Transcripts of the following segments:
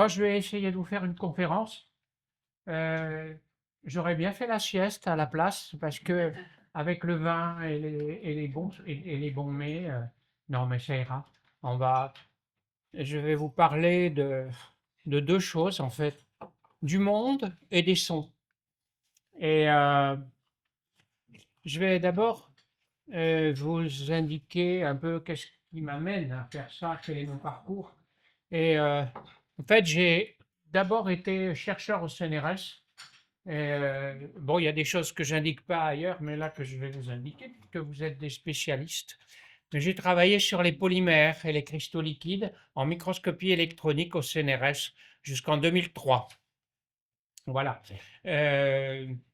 Moi, je vais essayer de vous faire une conférence. Euh, J'aurais bien fait la sieste à la place parce que avec le vin et les bons mets, non, mais ça ira. On va, je vais vous parler de deux choses en fait, du monde et des sons. Et je vais d'abord vous indiquer un peu qu'est-ce qui m'amène à faire ça, quel est mon parcours. Et en fait, j'ai d'abord été chercheur au CNRS. Bon, il y a des choses que j'indique pas ailleurs, mais là que je vais vous indiquer, que vous êtes des spécialistes. J'ai travaillé sur les polymères et les cristaux liquides en microscopie électronique au CNRS jusqu'en 2003. Voilà.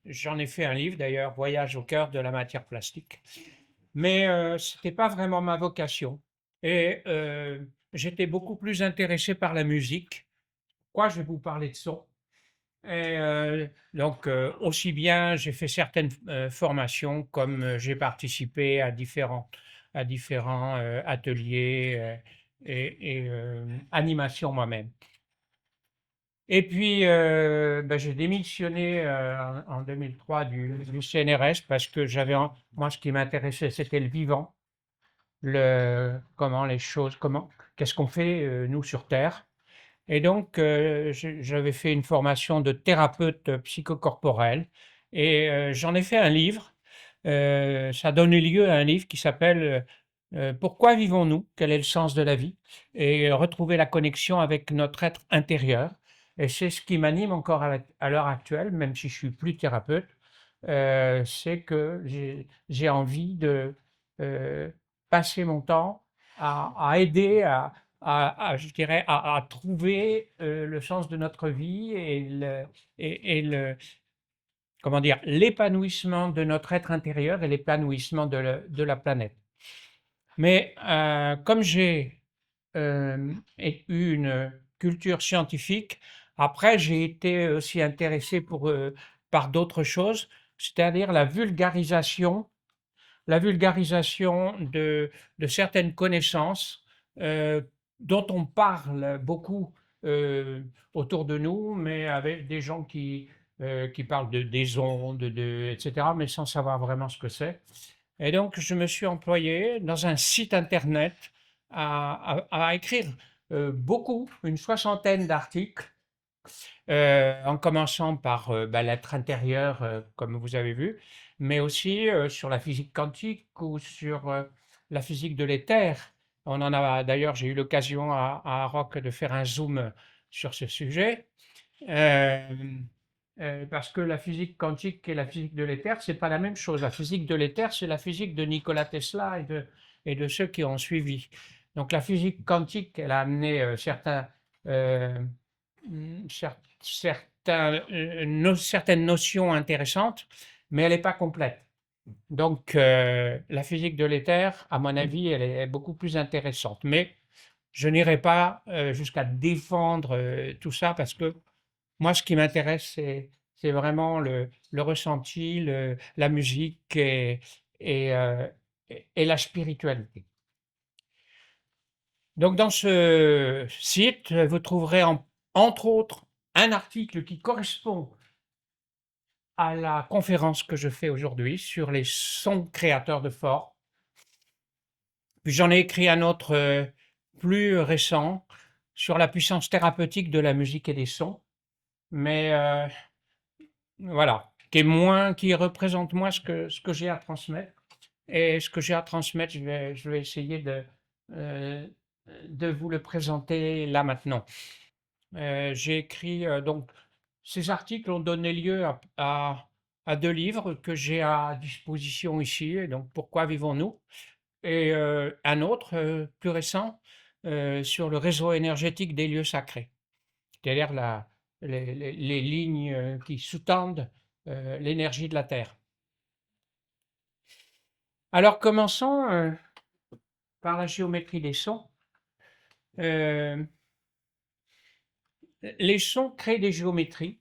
J'en ai fait un livre d'ailleurs, Voyage au cœur de la matière plastique. Mais ce n'était pas vraiment ma vocation. Et j'étais beaucoup plus intéressé par la musique. Quoi, je vais vous parler de son. Et donc, aussi bien, j'ai fait certaines formations, comme j'ai participé à différents ateliers et animations moi-même. Et puis, ben, j'ai démissionné en 2003 du CNRS parce que moi, ce qui m'intéressait, c'était le vivant, comment les choses, qu'est-ce qu'on fait, nous, sur Terre. Et donc, j'avais fait une formation de thérapeute psychocorporel et j'en ai fait un livre. Ça a donné lieu à un livre qui s'appelle Pourquoi vivons-nous? Quel est le sens de la vie? Et retrouver la connexion avec notre être intérieur. Et c'est ce qui m'anime encore à l'heure actuelle, même si je suis plus thérapeute, c'est que j'ai envie de euh, passer mon temps à aider je dirais, à trouver le sens de notre vie et comment dire, l'épanouissement de notre être intérieur et l'épanouissement de la planète. Mais comme j'ai eu une culture scientifique, après j'ai été aussi intéressé par d'autres choses, c'est-à-dire la vulgarisation de certaines connaissances euh, dont on parle beaucoup euh, autour de nous, mais avec des gens qui parlent des ondes, etc., mais sans savoir vraiment ce que c'est. Et donc, je me suis employé dans un site internet à écrire beaucoup, une soixantaine d'articles, en commençant par l'être intérieur, comme vous avez vu, mais aussi sur la physique quantique ou sur la physique de l'éther. On en a d'ailleurs, j'ai eu l'occasion à Rock de faire un zoom sur ce sujet, euh, parce que la physique quantique et la physique de l'éther, c'est pas la même chose. La physique de l'éther, c'est la physique de Nikola Tesla et de ceux qui ont suivi. Donc la physique quantique, elle a amené euh, certaines notions intéressantes, mais elle n'est pas complète. Donc, la physique de l'éther, à mon avis, elle est beaucoup plus intéressante. Mais je n'irai pas jusqu'à défendre tout ça parce que moi, ce qui m'intéresse, c'est vraiment le ressenti, la musique et, euh, et la spiritualité. Donc, dans ce site, vous trouverez entre autres un article qui correspond à la conférence que je fais aujourd'hui sur les sons créateurs de force. Puis j'en ai écrit un autre plus récent sur la puissance thérapeutique de la musique et des sons, mais voilà, qui représente moins ce que j'ai à transmettre. Et ce que j'ai à transmettre, je vais essayer euh, de vous le présenter là maintenant. J'ai écrit donc ces articles ont donné lieu à deux livres que j'ai à disposition ici. Et donc, Pourquoi vivons-nous? Et un autre plus récent sur le réseau énergétique des lieux sacrés, c'est-à-dire les lignes qui sous-tendent l'énergie de la Terre. Alors, commençons par la géométrie des sons. Euh, les sons créent des géométries.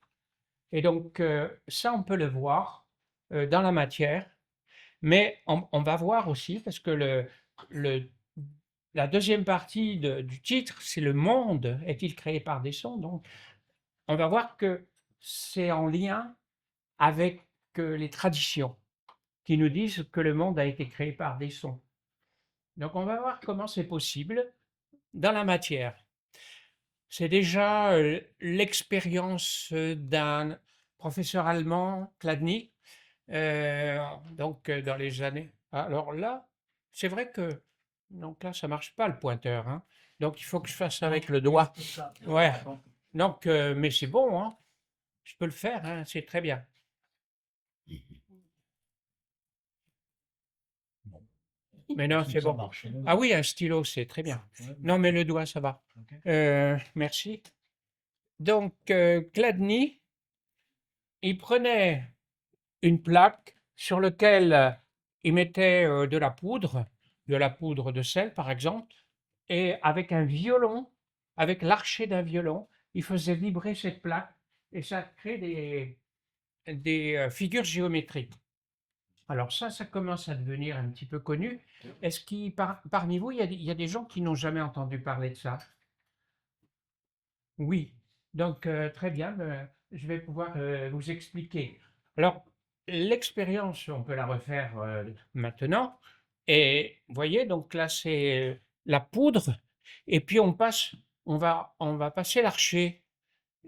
Et donc, ça, on peut le voir dans la matière, mais on va voir aussi, parce que le la deuxième partie du titre, c'est le monde est-il créé par des sons? Donc, on va voir que c'est en lien avec les traditions qui nous disent que le monde a été créé par des sons. Donc, on va voir comment c'est possible dans la matière. C'est déjà l'expérience d'un professeur allemand, Chladni, dans les années. Alors là, c'est vrai que donc là, ça marche pas le pointeur, hein. Donc il faut que je fasse avec le doigt. Ouais. Donc, mais c'est bon, hein. Je peux le faire, hein, c'est très bien. Mais non, c'est bon. Ah oui, un stylo, c'est très bien. Non, mais le doigt, ça va. Merci. Donc, Chladni, il prenait une plaque sur laquelle il mettait de la poudre de sel par exemple, et avec un violon, avec l'archet d'un violon, il faisait vibrer cette plaque et ça crée des figures géométriques. Alors ça commence à devenir un petit peu connu. Est-ce qu'il, parmi vous, il y a des gens qui n'ont jamais entendu parler de ça? Oui, donc très bien, je vais pouvoir vous expliquer. Alors, l'expérience, on peut la refaire maintenant. Et vous voyez, donc là, c'est la poudre. Et puis, on va passer l'archet.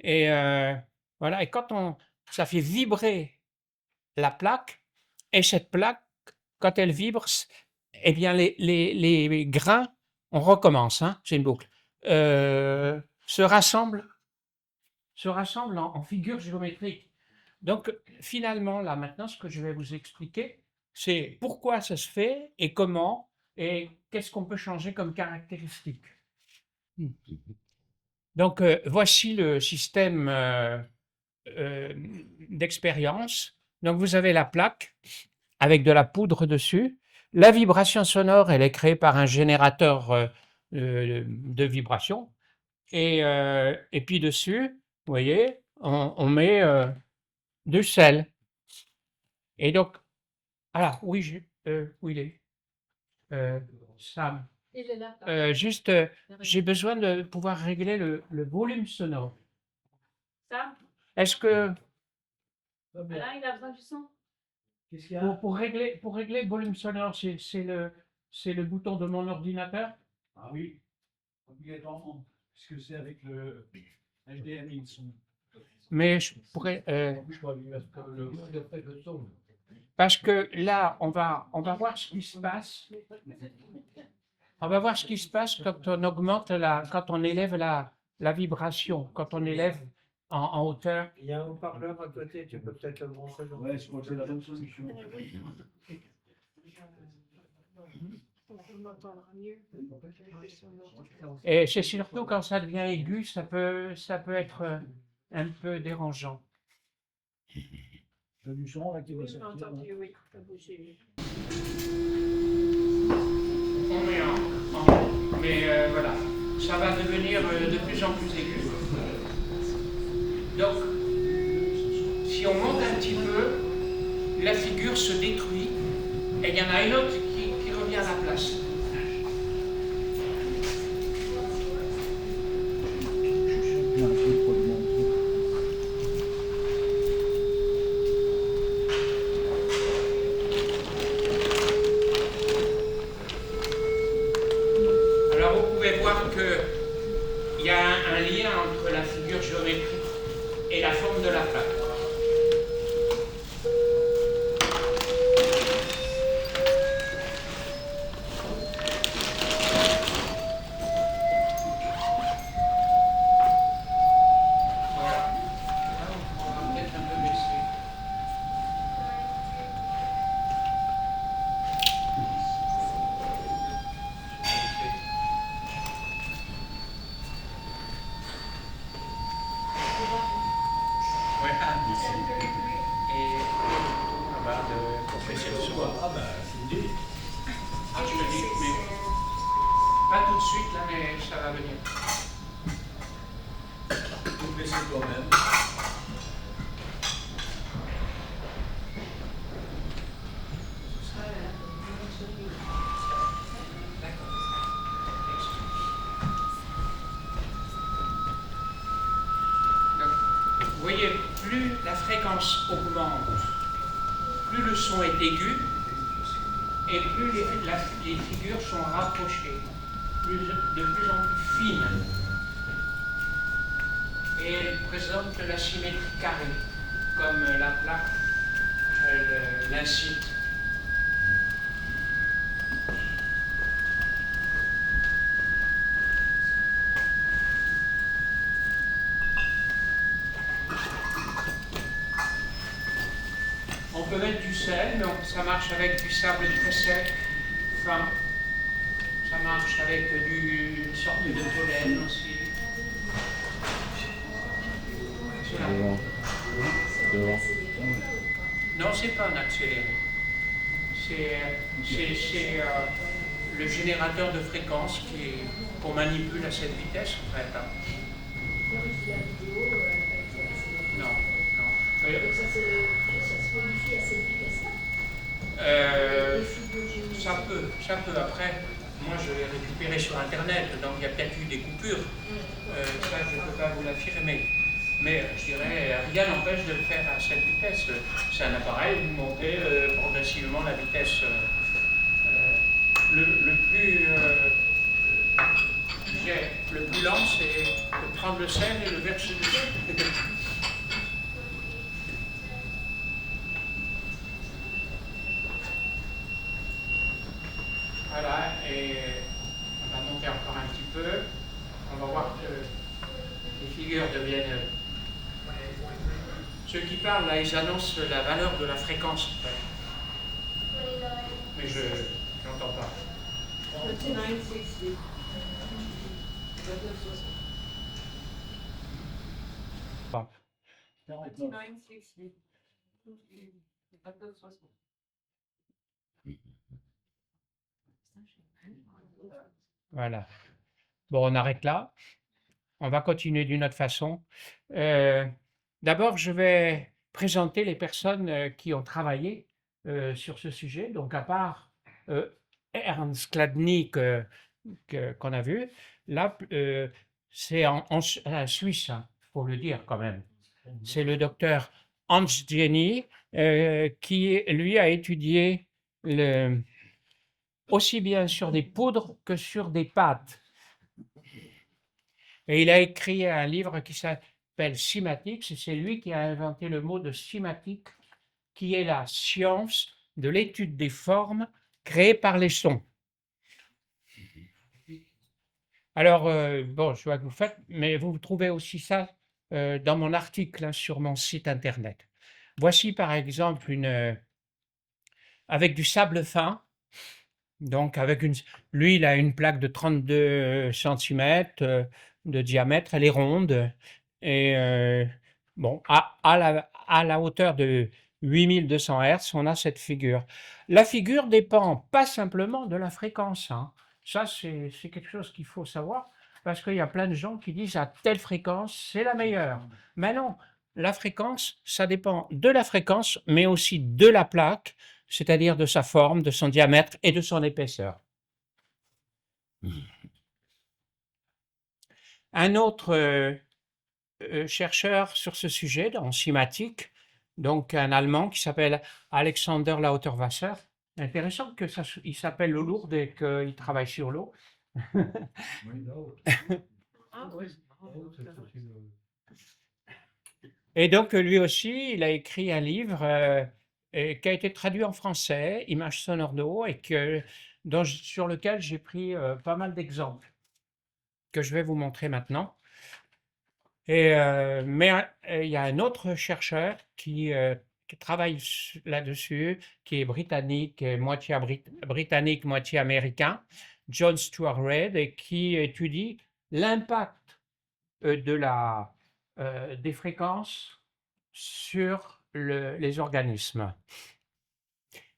Et voilà, et ça fait vibrer la plaque. Et cette plaque, quand elle vibre, eh bien, les grains, on recommence, hein, c'est une boucle, se rassemblent en figures géométriques. Donc, finalement, là, maintenant, ce que je vais vous expliquer, c'est pourquoi ça se fait et comment et qu'est-ce qu'on peut changer comme caractéristique. Donc, voici le système d'expérience. Donc, vous avez la plaque avec de la poudre dessus. La vibration sonore, elle est créée par un générateur de vibration. Et puis dessus, vous voyez, on met du sel. Et donc, alors, oui, où il est Sam. Il est là. Juste, j'ai besoin de pouvoir régler le volume sonore. Sam, Est-ce que là, il a besoin du son. Qu'est-ce qu'il y a? pour régler le volume sonore, c'est le bouton de mon ordinateur? Ah oui, obligatoirement, puisque c'est avec le HDMI le son. Mais je pourrais. Je crois lui parce que le son. Parce que là, on va voir ce qui se passe. On va voir ce qui se passe quand on augmente quand on élève la vibration, quand on élève en hauteur. Il y a un haut-parleur à côté, tu peux peut-être le brancher. Ouais, je crois que c'est la bonne solution. On entendra mieux. Et c'est surtout quand ça devient aigu, ça peut être un peu dérangeant. J'ai du son là qui va Oui, j'ai sortir. entendu, oui. Ça bougeait. On met mais voilà, ça va devenir de plus en plus aigu. Donc, si on monte un petit peu, la figure se détruit et il y en a une autre qui revient à la place. Il y a un peu trop de monde. Alors vous pouvez voir qu'il y a un lien entre la figure géométrique et la forme de la plaque. Voilà. Là, on pourra peut-être un peu baisser. Voilà. Et là-bas de baisser le son. Ah bah, c'est une idée. Ah, je le dis, mais pas tout de suite là, mais ça va venir. Tu peux le baisser toi-même. voyez, plus la fréquence augmente, plus le son est aigu et plus les figures sont rapprochées, de plus en plus fines. Et elles présentent la symétrie carrée, comme la plaque l'incite. On peut mettre du sel, mais ça marche avec du sable très sec, fin. Ça marche avec une sorte de pollen aussi. Non, c'est pas un accéléré. C'est le générateur de fréquence qu'on manipule à cette vitesse, en fait. Non, non. Ça se modifie à cette vitesse-là? Ça peut. Après, moi je l'ai récupéré sur Internet, donc il y a peut-être eu des coupures. Ça, je ne peux pas vous l'affirmer. Mais je dirais, rien n'empêche de le faire à cette vitesse. C'est un appareil, vous montez progressivement la vitesse. Le plus lent, c'est de prendre le sel et le verser dessus. Voilà, et on va monter encore un petit peu. On va voir que les figures deviennent... Ceux qui parlent, là, ils annoncent la valeur de la fréquence, en fait. Mais je n'entends pas. 2960. Bon. 2960. 2960. Voilà. Bon, on arrête là. On va continuer d'une autre façon. D'abord, je vais présenter les personnes qui ont travaillé sur ce sujet. Donc, à part Ernst Chladni qu'on a vu, là, c'est en Suisse, il faut le dire quand même. C'est le docteur Hans Jenny qui, lui, a étudié aussi bien sur des poudres que sur des pâtes. Et il a écrit un livre qui s'appelle Cymatics, et c'est lui qui a inventé le mot de cymatique, qui est la science de l'étude des formes créées par les sons. Alors, bon, je vois que vous faites, mais vous trouvez aussi ça dans mon article sur mon site internet. Voici par exemple avec du sable fin. Donc, lui, il a une plaque de 32 cm de diamètre, elle est ronde. Et bon, à la hauteur de 8200 Hz, on a cette figure. La figure dépend pas simplement de la fréquence. Hein. Ça, c'est quelque chose qu'il faut savoir, parce qu'il y a plein de gens qui disent à telle fréquence, c'est la meilleure. Mais non, la fréquence, ça dépend de la fréquence, mais aussi de la plaque, c'est-à-dire de sa forme, de son diamètre et de son épaisseur. Un autre chercheur sur ce sujet, en cymatique, donc un Allemand qui s'appelle Alexander Lauterwasser. Intéressant qu'il s'appelle l'eau lourde et qu'il travaille sur l'eau. Et donc lui aussi, il a écrit un livre qui a été traduit en français, Images sonores d'eau, et sur lequel j'ai pris pas mal d'exemples que je vais vous montrer maintenant. Mais il y a un autre chercheur qui travaille là-dessus, qui est britannique, moitié britannique, moitié américain, John Stuart Reid, et qui étudie l'impact des fréquences sur les organismes.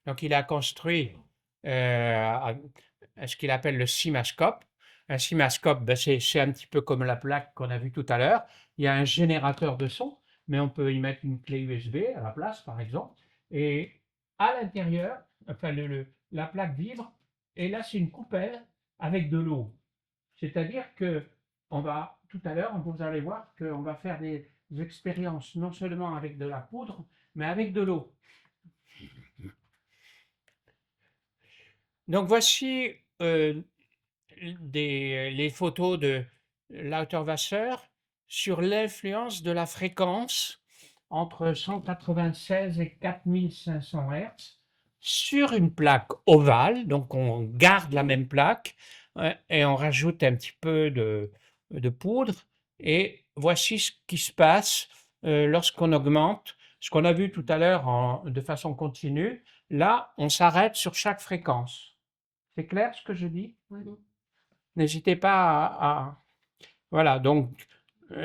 Donc, il a construit ce qu'il appelle le cymascope. Un cymascope, ben c'est un petit peu comme la plaque qu'on a vue tout à l'heure. Il y a un générateur de son, mais on peut y mettre une clé USB à la place, par exemple. Et à l'intérieur, enfin, la plaque vibre, et là, c'est une coupelle avec de l'eau. C'est-à-dire qu'on va tout à l'heure, vous allez voir qu'on va faire des expériences non seulement avec de la poudre, mais avec de l'eau. Donc voici les photos de Lauterwasser sur l'influence de la fréquence entre 196 et 4500 Hz sur une plaque ovale, donc on garde la même plaque et on rajoute un petit peu de poudre, et voici ce qui se passe lorsqu'on augmente, ce qu'on a vu tout à l'heure de façon continue. Là, on s'arrête sur chaque fréquence. C'est clair ce que je dis? N'hésitez pas voilà, donc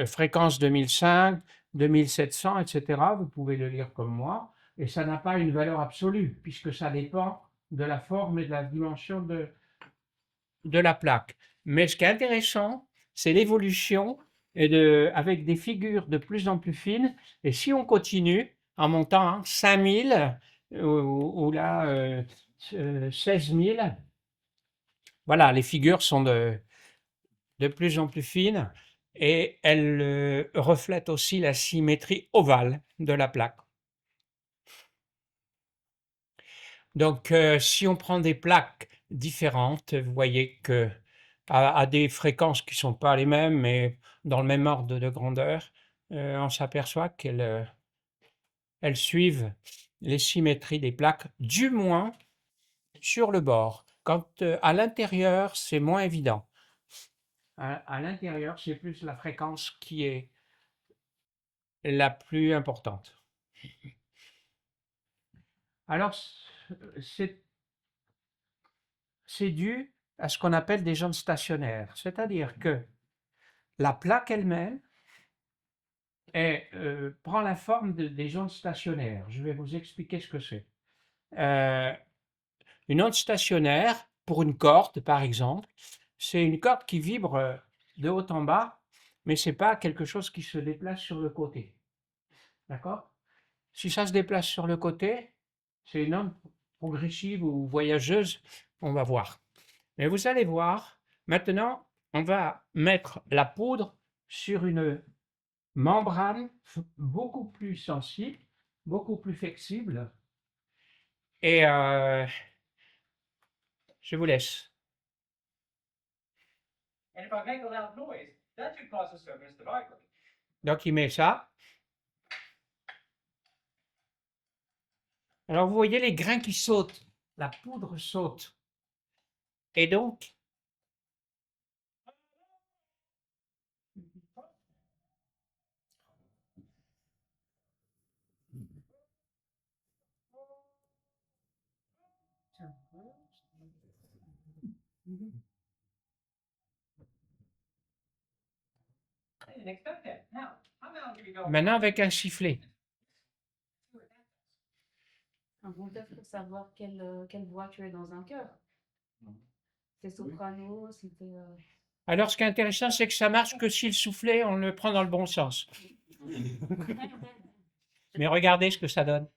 fréquence 2005, 2700, etc. Vous pouvez le lire comme moi. Et ça n'a pas une valeur absolue, puisque ça dépend de la forme et de la dimension de la plaque. Mais ce qui est intéressant, c'est l'évolution avec des figures de plus en plus fines. Et si on continue en montant 5000 ou là 16 000, voilà, les figures sont de plus en plus fines et elles reflètent aussi la symétrie ovale de la plaque. Donc, si on prend des plaques différentes, vous voyez que à des fréquences qui ne sont pas les mêmes, mais dans le même ordre de grandeur, on s'aperçoit qu'elles suivent les symétries des plaques, du moins sur le bord. Quand à l'intérieur, c'est moins évident. À l'intérieur, c'est plus la fréquence qui est la plus importante. Alors, c'est dû à ce qu'on appelle des jantes stationnaires, c'est-à-dire que la plaque elle-même prend la forme des jantes stationnaires. Je vais vous expliquer ce que c'est. Une onde stationnaire, pour une corde par exemple, c'est une corde qui vibre de haut en bas, mais ce n'est pas quelque chose qui se déplace sur le côté. D'accord? Si ça se déplace sur le côté, c'est une onde progressive ou voyageuse, on va voir. Mais vous allez voir, maintenant, on va mettre la poudre sur une membrane beaucoup plus sensible, beaucoup plus flexible. Et je vous laisse. And if I make a loud noise, that should cause the surface to vibrate. Donc il met ça. Alors vous voyez les grains qui sautent, la poudre saute. Et donc, I didn't expect that. Now, how loud can you go? maintenant avec un sifflet. Un compteur pour savoir quelle voix tu es dans un chœur. C'est soprano, c'était. Alors ce qui est intéressant, c'est que ça marche que si le soufflet, on le prend dans le bon sens. Mais regardez ce que ça donne.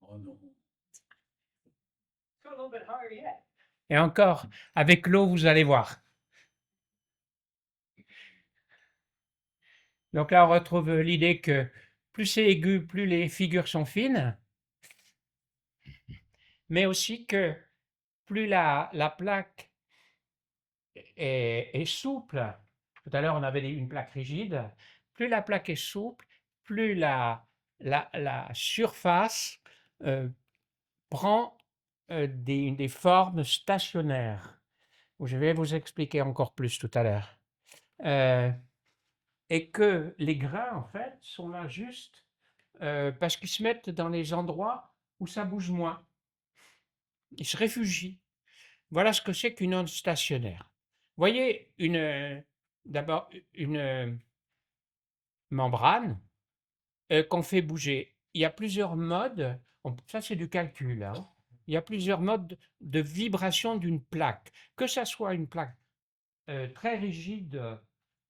Oh non. Go a little bit higher yet. Et encore, avec l'eau, vous allez voir. Donc là, on retrouve l'idée que plus c'est aigu, plus les figures sont fines, mais aussi que plus la plaque est souple. Tout à l'heure, on avait une plaque rigide. Plus la plaque est souple, plus la surface prend des formes stationnaires. Je vais vous expliquer encore plus tout à l'heure. Et que les grains, en fait, sont là juste parce qu'ils se mettent dans les endroits où ça bouge moins. Ils se réfugient. Voilà ce que c'est qu'une onde stationnaire. Vous voyez d'abord une membrane qu'on fait bouger. Il y a plusieurs modes, ça c'est du calcul, hein. Il y a plusieurs modes de vibration d'une plaque. Que ça soit une plaque très rigide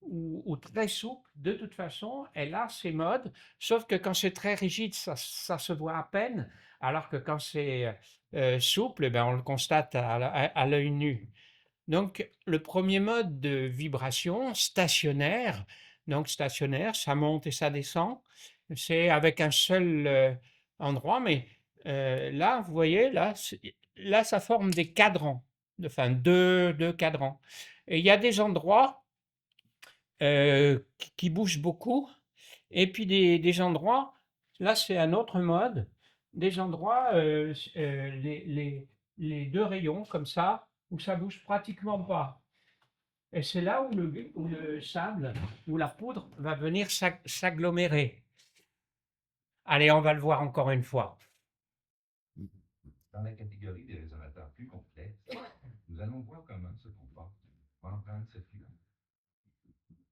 ou très souple, de toute façon, elle a ses modes, sauf que quand c'est très rigide, ça se voit à peine, alors que quand c'est souple, ben, on le constate à l'œil nu. Donc, le premier mode de vibration stationnaire, donc stationnaire, ça monte et ça descend, c'est avec un seul endroit, mais là, vous voyez, là, ça forme des cadrans, enfin deux cadrans. Et il y a des endroits qui bougent beaucoup, et puis des endroits, là c'est un autre mode, des endroits, les deux rayons comme ça, où ça bouge pratiquement pas. Et c'est là où le sable, où la poudre va venir s'agglomérer. Allez, on va le voir encore une fois. Dans la catégorie des résonateurs plus complexes, nous allons voir comment se comporte une membrane circulaire.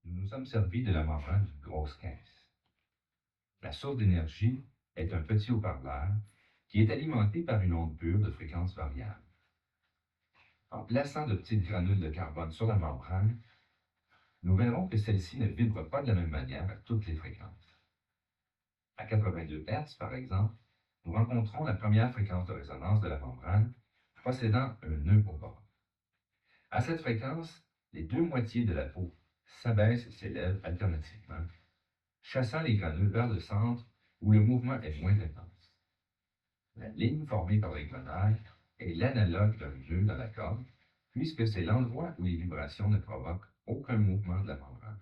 Nous nous sommes servis de la membrane d'une grosse caisse. La source d'énergie est un petit haut-parleur qui est alimenté par une onde pure de fréquence variable. En plaçant de petites granules de carbone sur la membrane, nous verrons que celle-ci ne vibre pas de la même manière à toutes les fréquences. À 82 Hz, par exemple, nous rencontrons la première fréquence de résonance de la membrane possédant un nœud au bord. À cette fréquence, les deux moitiés de la peau s'abaissent et s'élèvent alternativement, chassant les granules vers le centre où le mouvement est moins intense. La ligne formée par les grenailles est l'analogue d'un nœud dans la corde, puisque c'est l'endroit où les vibrations ne provoquent aucun mouvement de la membrane.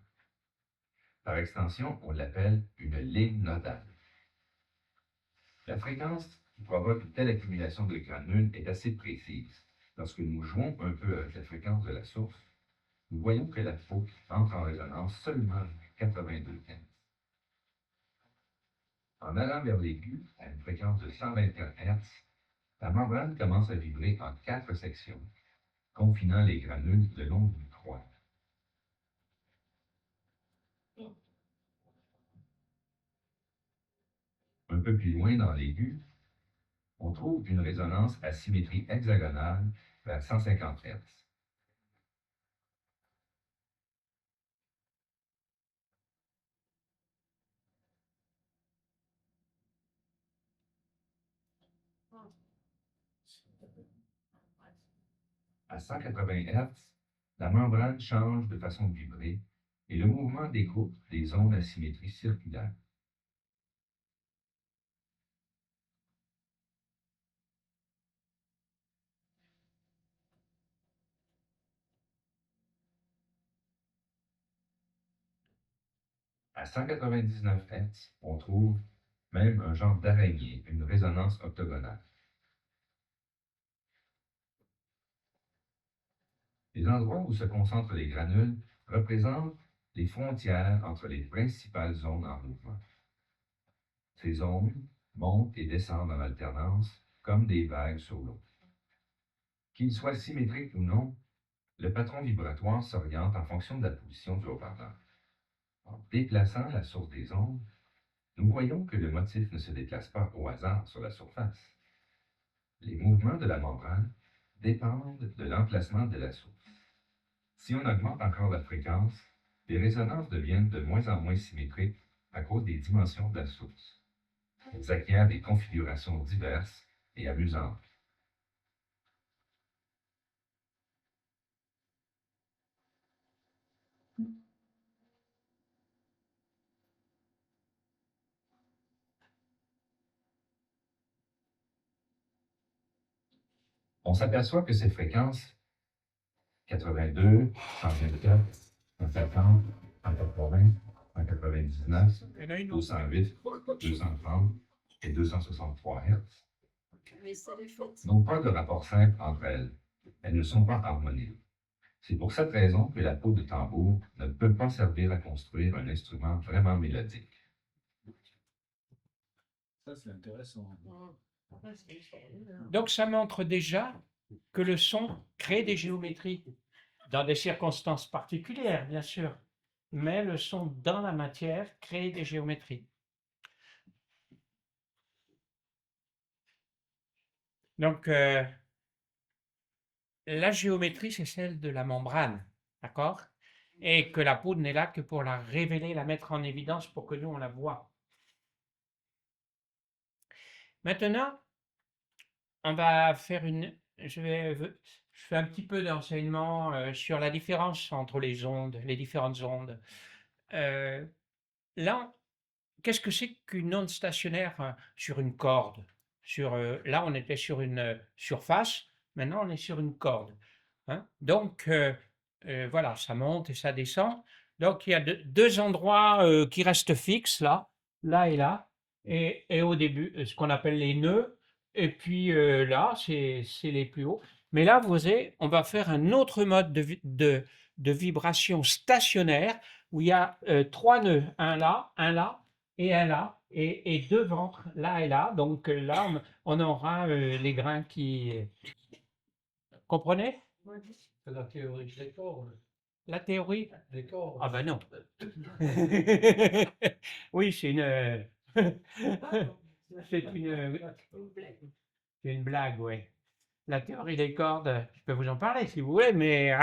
Par extension, on l'appelle une ligne nodale. La fréquence qui provoque une telle accumulation de granules est assez précise. Lorsque nous jouons un peu avec la fréquence de la source, nous voyons que la peau entre en résonance seulement à 82 Hz. En allant vers l'aigu, à une fréquence de 124 Hz, la membrane commence à vibrer en 4 sections, confinant les granules le long d'une croix. Un peu plus loin dans l'aigu, on trouve une résonance à symétrie hexagonale vers 150 Hz. À 180 Hz, la membrane change de façon de vibrer et le mouvement découpe des ondes à symétrie circulaire. À 199 Hz, on trouve même un genre d'araignée, une résonance octogonale. Les endroits où se concentrent les granules représentent les frontières entre les principales zones en mouvement. Ces zones montent et descendent en alternance comme des vagues sur l'eau. Qu'ils soient symétriques ou non, le patron vibratoire s'oriente en fonction de la position du haut-parleur. En déplaçant la source des ondes, nous voyons que le motif ne se déplace pas au hasard sur la surface. Les mouvements de la membrane dépendent de l'emplacement de la source. Si on augmente encore la fréquence, les résonances deviennent de moins en moins symétriques à cause des dimensions de la source. Elles acquièrent des configurations diverses et amusantes. On s'aperçoit que ces fréquences, 82, 124, 150, 180, 199, 208, 230 et 263 Hz, n'ont pas de rapport simple entre elles. Elles ne sont pas harmoniques. C'est pour cette raison que la peau de tambour ne peut pas servir à construire un instrument vraiment mélodique. Ça, c'est intéressant. Donc ça montre déjà que le son crée des géométries, dans des circonstances particulières, bien sûr, mais le son dans la matière crée des géométries. Donc la géométrie, c'est celle de la membrane, d'accord? Et que la poudre n'est là que pour la révéler, la mettre en évidence pour que nous, on la voit. Maintenant, on va faire je je fais un petit peu d'enseignement sur la différence entre les ondes, les différentes ondes. Là, qu'est-ce que c'est qu'une onde stationnaire sur une corde? Là, on était sur une surface, maintenant on est sur une corde. Hein. Donc, voilà, ça monte et ça descend. Donc, il y a deux endroits qui restent fixes, là et là, et au début, ce qu'on appelle les nœuds, et puis là, c'est les plus hauts. Mais là, vous voyez, on va faire un autre mode de vibration stationnaire, où il y a 3 nœuds, un là et un là, et 2 ventres là et là. Donc là, on aura les grains qui... Comprenez? C'est la théorie des cordes. La théorie? Des cordes. Ah ben non. Oui, c'est une... c'est une blague, oui. La théorie des cordes, je peux vous en parler si vous voulez, mais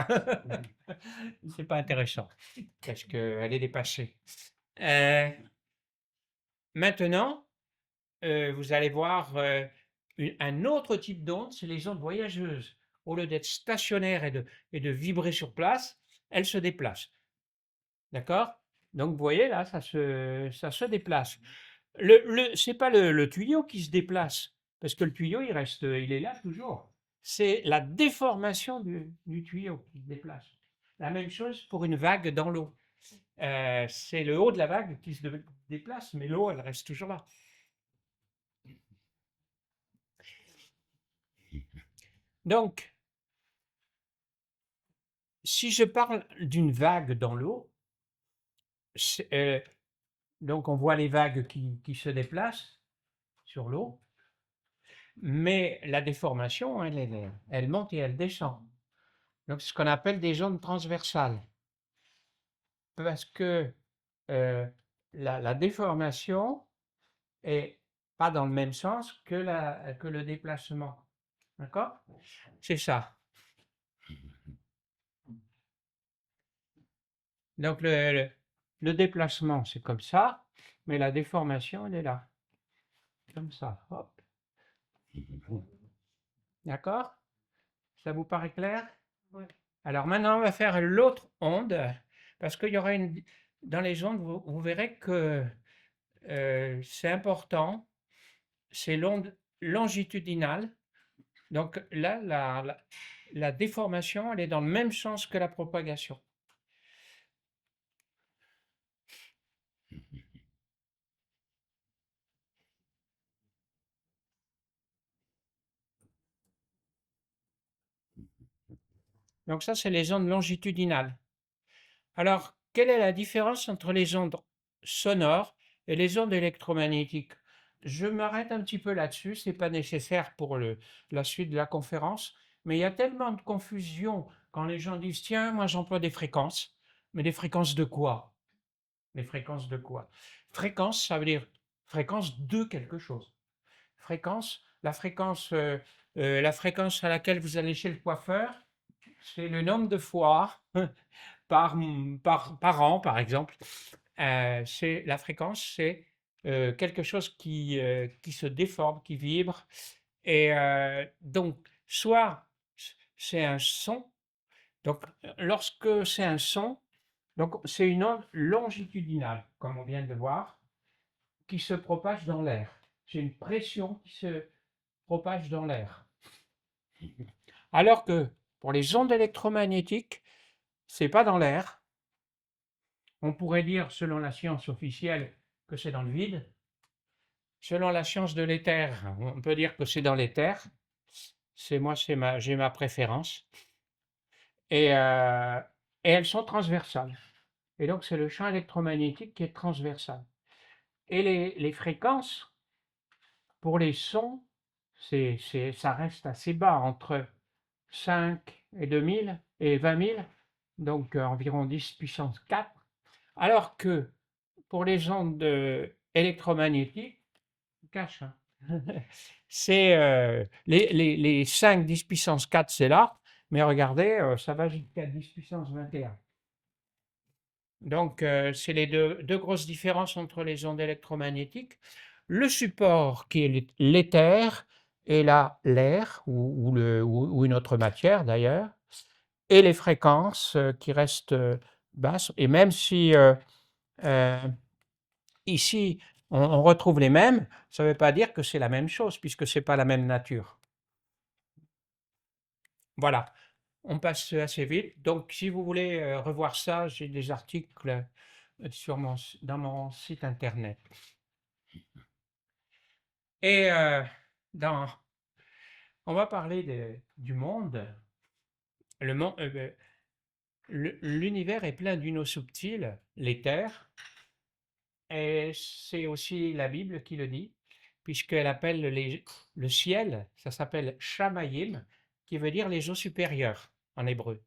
c'est pas intéressant, parce qu'elle est dépassée. Maintenant, vous allez voir un autre type d'onde, c'est les ondes voyageuses. Au lieu d'être stationnaires et de vibrer sur place, elles se déplacent. D'accord? Donc, vous voyez, là, ça se déplace. C'est pas le tuyau qui se déplace, parce que le tuyau, il est là toujours. C'est la déformation du tuyau qui se déplace. La même chose pour une vague dans l'eau. C'est le haut de la vague qui se déplace, mais l'eau, elle reste toujours là. Donc, si je parle d'une vague dans l'eau, donc on voit les vagues qui se déplacent sur l'eau, mais la déformation, elle monte et elle descend. Donc, c'est ce qu'on appelle des ondes transversales. Parce que la déformation est pas dans le même sens que le déplacement. D'accord? C'est ça. Donc, le déplacement, c'est comme ça, mais la déformation, elle est là. Comme ça. Hop. D'accord? Ça vous paraît clair? Ouais. Alors maintenant, on va faire l'autre onde, parce qu'il y aura dans les ondes, vous verrez que c'est important, c'est l'onde longitudinale. Donc là, la déformation, elle est dans le même sens que la propagation. Donc ça, c'est les ondes longitudinales. Alors, quelle est la différence entre les ondes sonores et les ondes électromagnétiques? Je m'arrête un petit peu là-dessus, ce n'est pas nécessaire pour la suite de la conférence, mais il y a tellement de confusion quand les gens disent « Tiens, moi j'emploie des fréquences ». Mais des fréquences de quoi? Des fréquences de quoi? Fréquence, ça veut dire fréquence de quelque chose. Fréquence, la fréquence à laquelle vous allez chez le coiffeur, c'est le nombre de fois par an, par exemple. La fréquence, c'est quelque chose qui se déforme, qui vibre. Et donc, soit c'est un son. Donc, lorsque c'est un son, donc c'est une onde longitudinale, comme on vient de le voir, qui se propage dans l'air. C'est une pression qui se propage dans l'air. Alors que pour les ondes électromagnétiques, c'est pas dans l'air. On pourrait dire, selon la science officielle, que c'est dans le vide. Selon la science de l'éther, on peut dire que c'est dans l'éther. J'ai ma préférence. Et elles sont transversales. Et donc, c'est le champ électromagnétique qui est transversal. Et les fréquences, pour les sons, ça reste assez bas, entre 5 et 2000 et 20 000, donc environ 10 puissance 4. Alors que pour les ondes électromagnétiques, cache, hein, c'est les 5 10 puissance 4, c'est là, mais regardez, ça va jusqu'à 10 puissance 21. Donc, c'est les deux grosses différences entre les ondes électromagnétiques. Le support qui est l'éther et là l'air ou une autre matière d'ailleurs, et les fréquences qui restent basses. Et même si ici on retrouve les mêmes, ça ne veut pas dire que c'est la même chose puisque ce n'est pas la même nature. Voilà, on passe assez vite. Donc si vous voulez revoir ça, j'ai des articles dans mon site internet. Et on va parler du monde. L'univers est plein d'unes subtiles, l'éther, et c'est aussi la Bible qui le dit, puisqu'elle appelle le ciel, ça s'appelle Shamayim, qui veut dire les eaux supérieures en hébreu.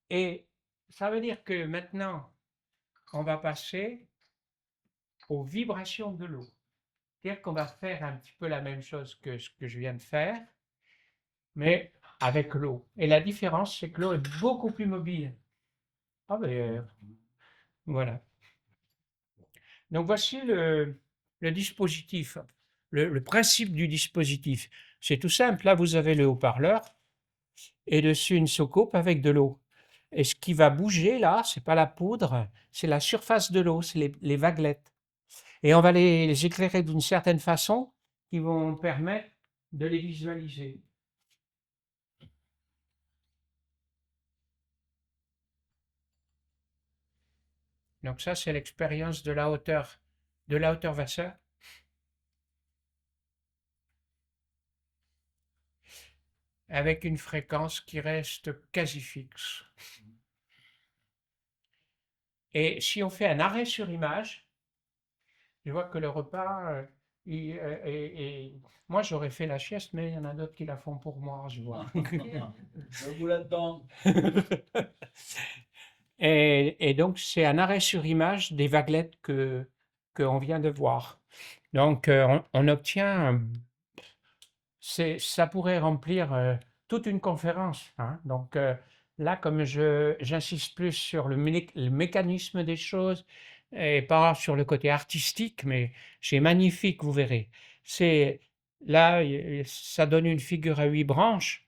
Et ça veut dire que maintenant, on va passer aux vibrations de l'eau. C'est-à-dire qu'on va faire un petit peu la même chose que ce que je viens de faire, mais avec l'eau. Et la différence, c'est que l'eau est beaucoup plus mobile. Ah ben, voilà. Donc voici le dispositif, le principe du dispositif. C'est tout simple. Là, vous avez le haut-parleur et dessus une soucoupe avec de l'eau. Et ce qui va bouger là, c'est pas la poudre, c'est la surface de l'eau, c'est les vaguelettes. Et on va les éclairer d'une certaine façon qui vont permettre de les visualiser. Donc ça, c'est l'expérience de la hauteur Vasseur. Avec une fréquence qui reste quasi fixe. Et si on fait un arrêt sur image, je vois que le repas, moi j'aurais fait la sieste, mais il y en a d'autres qui la font pour moi, je vois. Vous là-dedans. Et donc c'est un arrêt sur image des vaguelettes qu'on vient de voir. Donc on obtient, ça pourrait remplir toute une conférence, hein. Donc là, comme j'insiste plus sur le mécanisme des choses et pas sur le côté artistique, mais c'est magnifique, vous verrez. Là, ça donne une figure à 8 branches.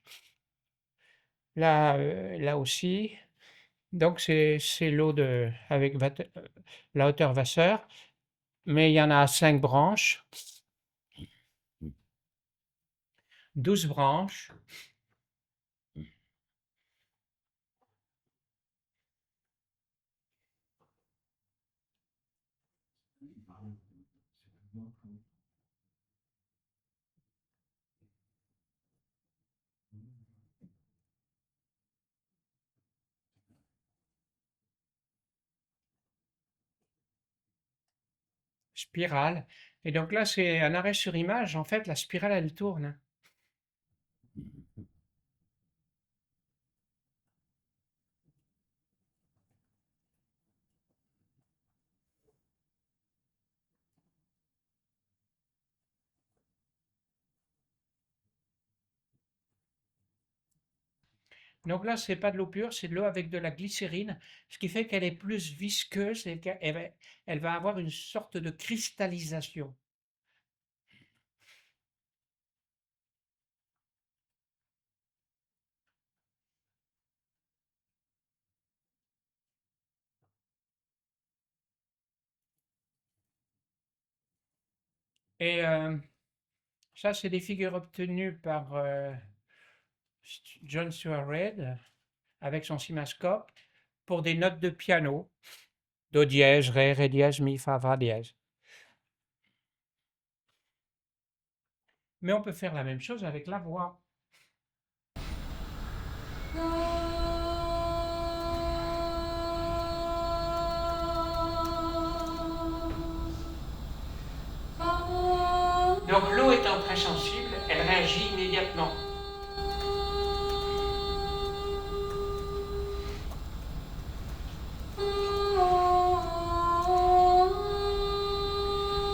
Là aussi. Donc c'est l'eau avec la hauteur Vasseur, mais il y en a 5 branches, 12 branches. Spirale. Et donc là, c'est un arrêt sur image. En fait, la spirale, elle tourne. Donc là, c'est pas de l'eau pure, c'est de l'eau avec de la glycérine, ce qui fait qu'elle est plus visqueuse et qu'elle va avoir une sorte de cristallisation. Et ça, c'est des figures obtenues par John Stuart Reid avec son cimascope pour des notes de piano, do dièse, ré dièse, mi, fa dièse. Mais on peut faire la même chose avec la voix. Donc l'eau étant très sensible, elle réagit immédiatement.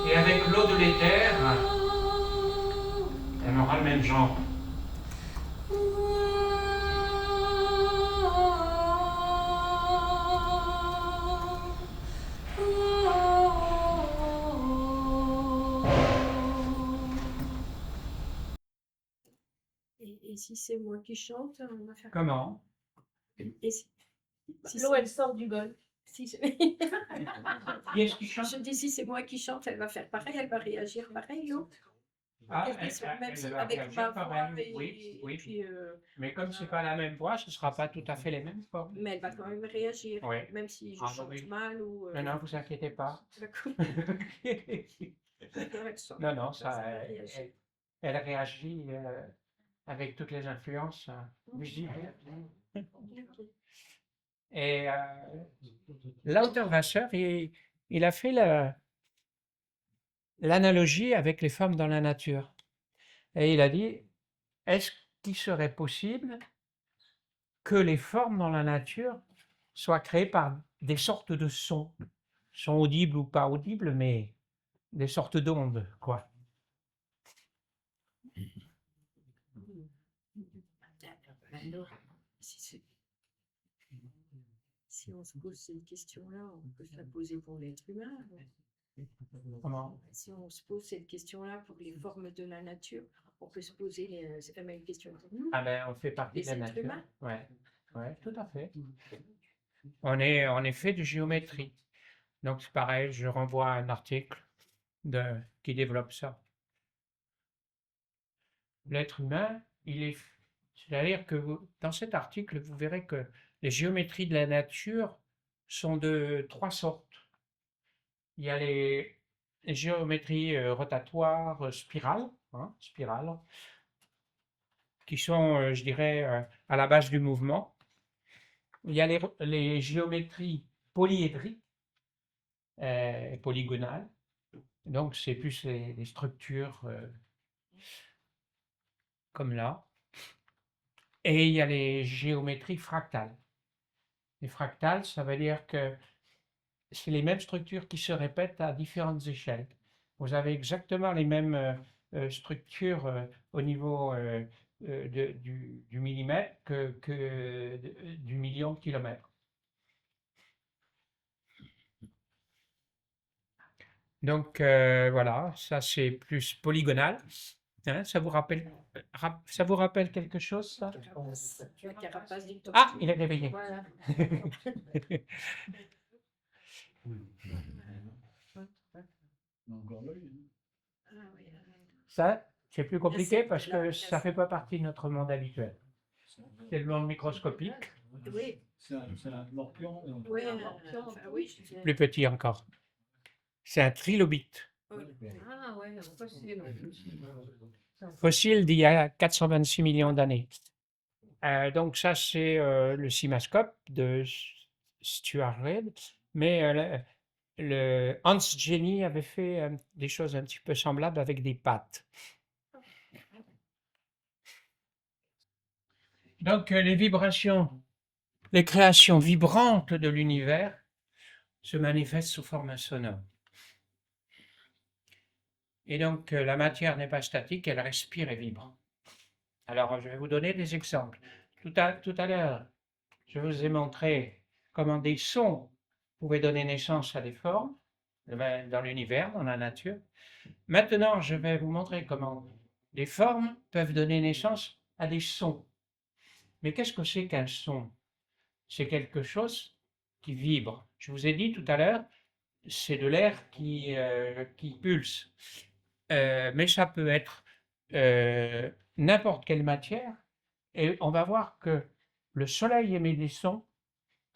Et avec l'eau de l'éther, elle aura le même genre. Et si c'est moi qui chante, on va faire Comment? Et si L'eau, elle sort du bol. si c'est- Qui est-ce qui chante? Je dis si c'est moi qui chante, elle va faire pareil, elle va réagir pareil, l'eau. Ah, Quelle question, même elle si va avec réagir ma voix pareil, et, oui, oui. et puis, Mais comme c'est pas la même voix, ce sera pas tout à fait les mêmes formes. mais elle va quand même réagir, Oui. même si je Ah, chante oui. mal ou. Non, non, vous inquiétez pas. D'accord. Elle chante. Non, non, Ça ça, va réagir. elle réagit avec toutes les influences visuelles. Ok. Et Lauterwasser, il a fait l'analogie avec les formes dans la nature. Et il a dit, est-ce qu'il serait possible que les formes dans la nature soient créées par des sortes de sons audibles ou pas audibles, mais des sortes d'ondes, quoi. Alors, si on se pose cette question-là, on peut se la poser pour l'être humain. Comment? Si on se pose cette question-là pour les formes de la nature, on peut se poser c'est la même question pour nous. Ah ben, on fait partie Les de la êtres nature. humains. Ouais, ouais, tout à fait. On est fait de géométrie. Donc c'est pareil, je renvoie à un article qui développe ça. L'être humain, c'est-à-dire que dans cet article, vous verrez que les géométries de la nature sont de trois sortes. Il y a les géométries rotatoires, spirales, qui sont, je dirais, à la base du mouvement. Il y a les géométries polyédriques, polygonales. Donc, c'est plus les structures comme là. Et il y a les géométries fractales. Les fractales, ça veut dire que c'est les mêmes structures qui se répètent à différentes échelles. Vous avez exactement les mêmes structures au niveau du millimètre que du million de kilomètres. Donc voilà, ça c'est plus polygonal. Hein, ça vous rappelle quelque chose, ça? La carapace du tortue. Ah, il est réveillé. Voilà. Encore l'œil. Ah oui, Ça, c'est plus compliqué c'est parce de que la- ça ne fait pas partie de notre monde habituel. C'est le monde microscopique, oui, C'est un morpion. oui, enfin, oui, je disais. plus petit encore. C'est un trilobite, Oui. Ah ouais, possible. fossile d'il y a 426 millions d'années. Donc ça, c'est le cimascope de Stuart Reid, mais le Hans Jenny avait fait des choses un petit peu semblables avec des pattes. Donc les vibrations, les créations vibrantes de l'univers se manifestent sous forme sonore. Et donc la matière n'est pas statique, elle respire et vibre. Alors je vais vous donner des exemples. Tout à l'heure, je vous ai montré comment des sons pouvaient donner naissance à des formes dans l'univers, dans la nature. Maintenant, je vais vous montrer comment des formes peuvent donner naissance à des sons. Mais qu'est-ce que c'est qu'un son? C'est quelque chose qui vibre. Je vous ai dit tout à l'heure, c'est de l'air qui pulse. Mais ça peut être n'importe quelle matière. Et on va voir que le soleil émet des sons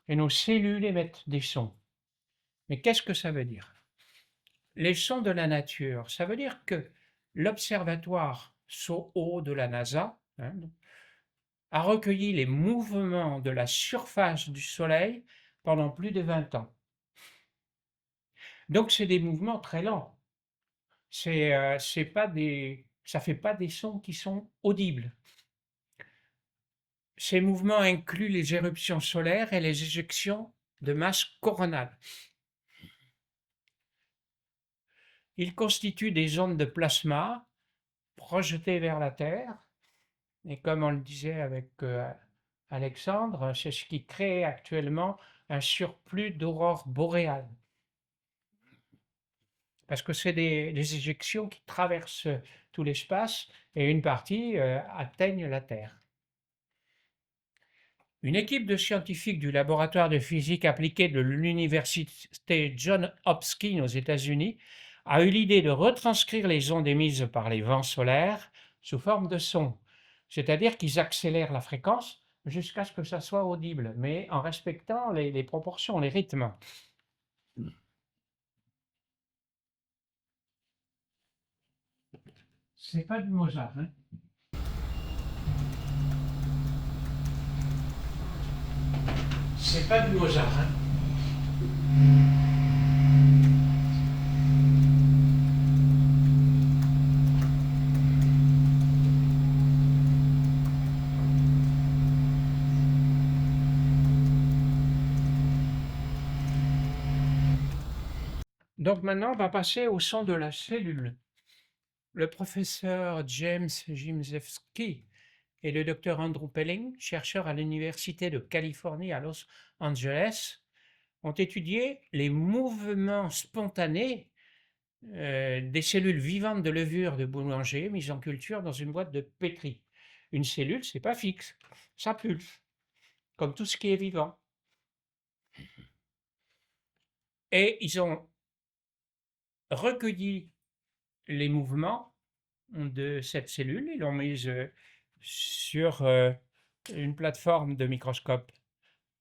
et nos cellules émettent des sons. Mais qu'est-ce que ça veut dire? Les sons de la nature, ça veut dire que l'observatoire SOHO de la NASA a recueilli les mouvements de la surface du Soleil pendant plus de 20 ans. Donc c'est des mouvements très lents. Ça ne fait pas des sons qui sont audibles. Ces mouvements incluent les éruptions solaires et les éjections de masse coronale. Ils constituent des ondes de plasma projetées vers la Terre. Et comme on le disait avec Alexandre, c'est ce qui crée actuellement un surplus d'aurores boréales. parce que c'est des éjections qui traversent tout l'espace et une partie atteignent la Terre. Une équipe de scientifiques du laboratoire de physique appliquée de l'université Johns Hopkins aux États-Unis a eu l'idée de retranscrire les ondes émises par les vents solaires sous forme de son. C'est-à-dire qu'ils accélèrent la fréquence jusqu'à ce que ça soit audible, mais en respectant les proportions, les rythmes. C'est pas du Mozart, hein? C'est pas du Mozart, hein? Donc maintenant, on va passer au son de la cellule. Le professeur James Gimzewski et le docteur Andrew Pelling, chercheurs à l'Université de Californie à Los Angeles, ont étudié les mouvements spontanés des cellules vivantes de levure de boulanger mises en culture dans une boîte de pétri. Une cellule, c'est pas fixe, ça pulse, comme tout ce qui est vivant. Et ils ont recueilli les mouvements de cette cellule, ils l'ont mise sur une plateforme de microscope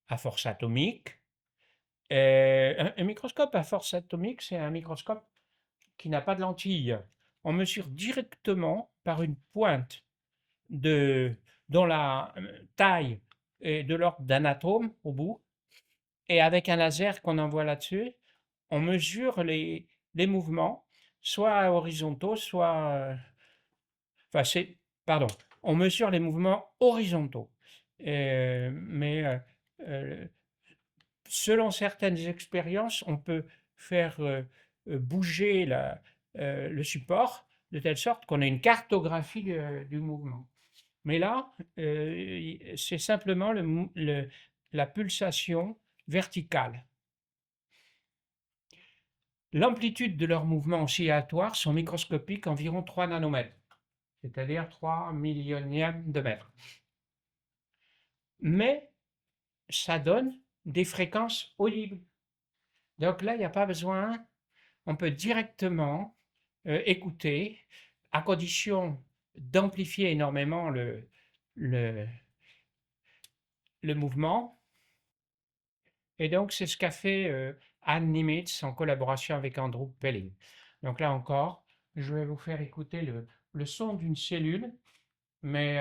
à force atomique. Un microscope à force atomique, c'est un microscope qui n'a pas de lentille. On mesure directement par une pointe dont la taille est de l'ordre d'un atome au bout, et avec un laser qu'on envoie là-dessus, on mesure les mouvements, soit horizontaux, soit... on mesure les mouvements horizontaux. Mais selon certaines expériences, on peut faire bouger le support de telle sorte qu'on ait une cartographie du mouvement. Mais là, c'est simplement la pulsation verticale. L'amplitude de leurs mouvements oscillatoires sont microscopiques, environ 3 nanomètres, c'est-à-dire 3 millionièmes de mètre. Mais ça donne des fréquences audibles. Donc là, il n'y a pas besoin, on peut directement écouter, à condition d'amplifier énormément le mouvement. Et donc, c'est ce qu'a fait Anne Nimitz en collaboration avec Andrew Pelling. Donc là encore, je vais vous faire écouter le son d'une cellule, mais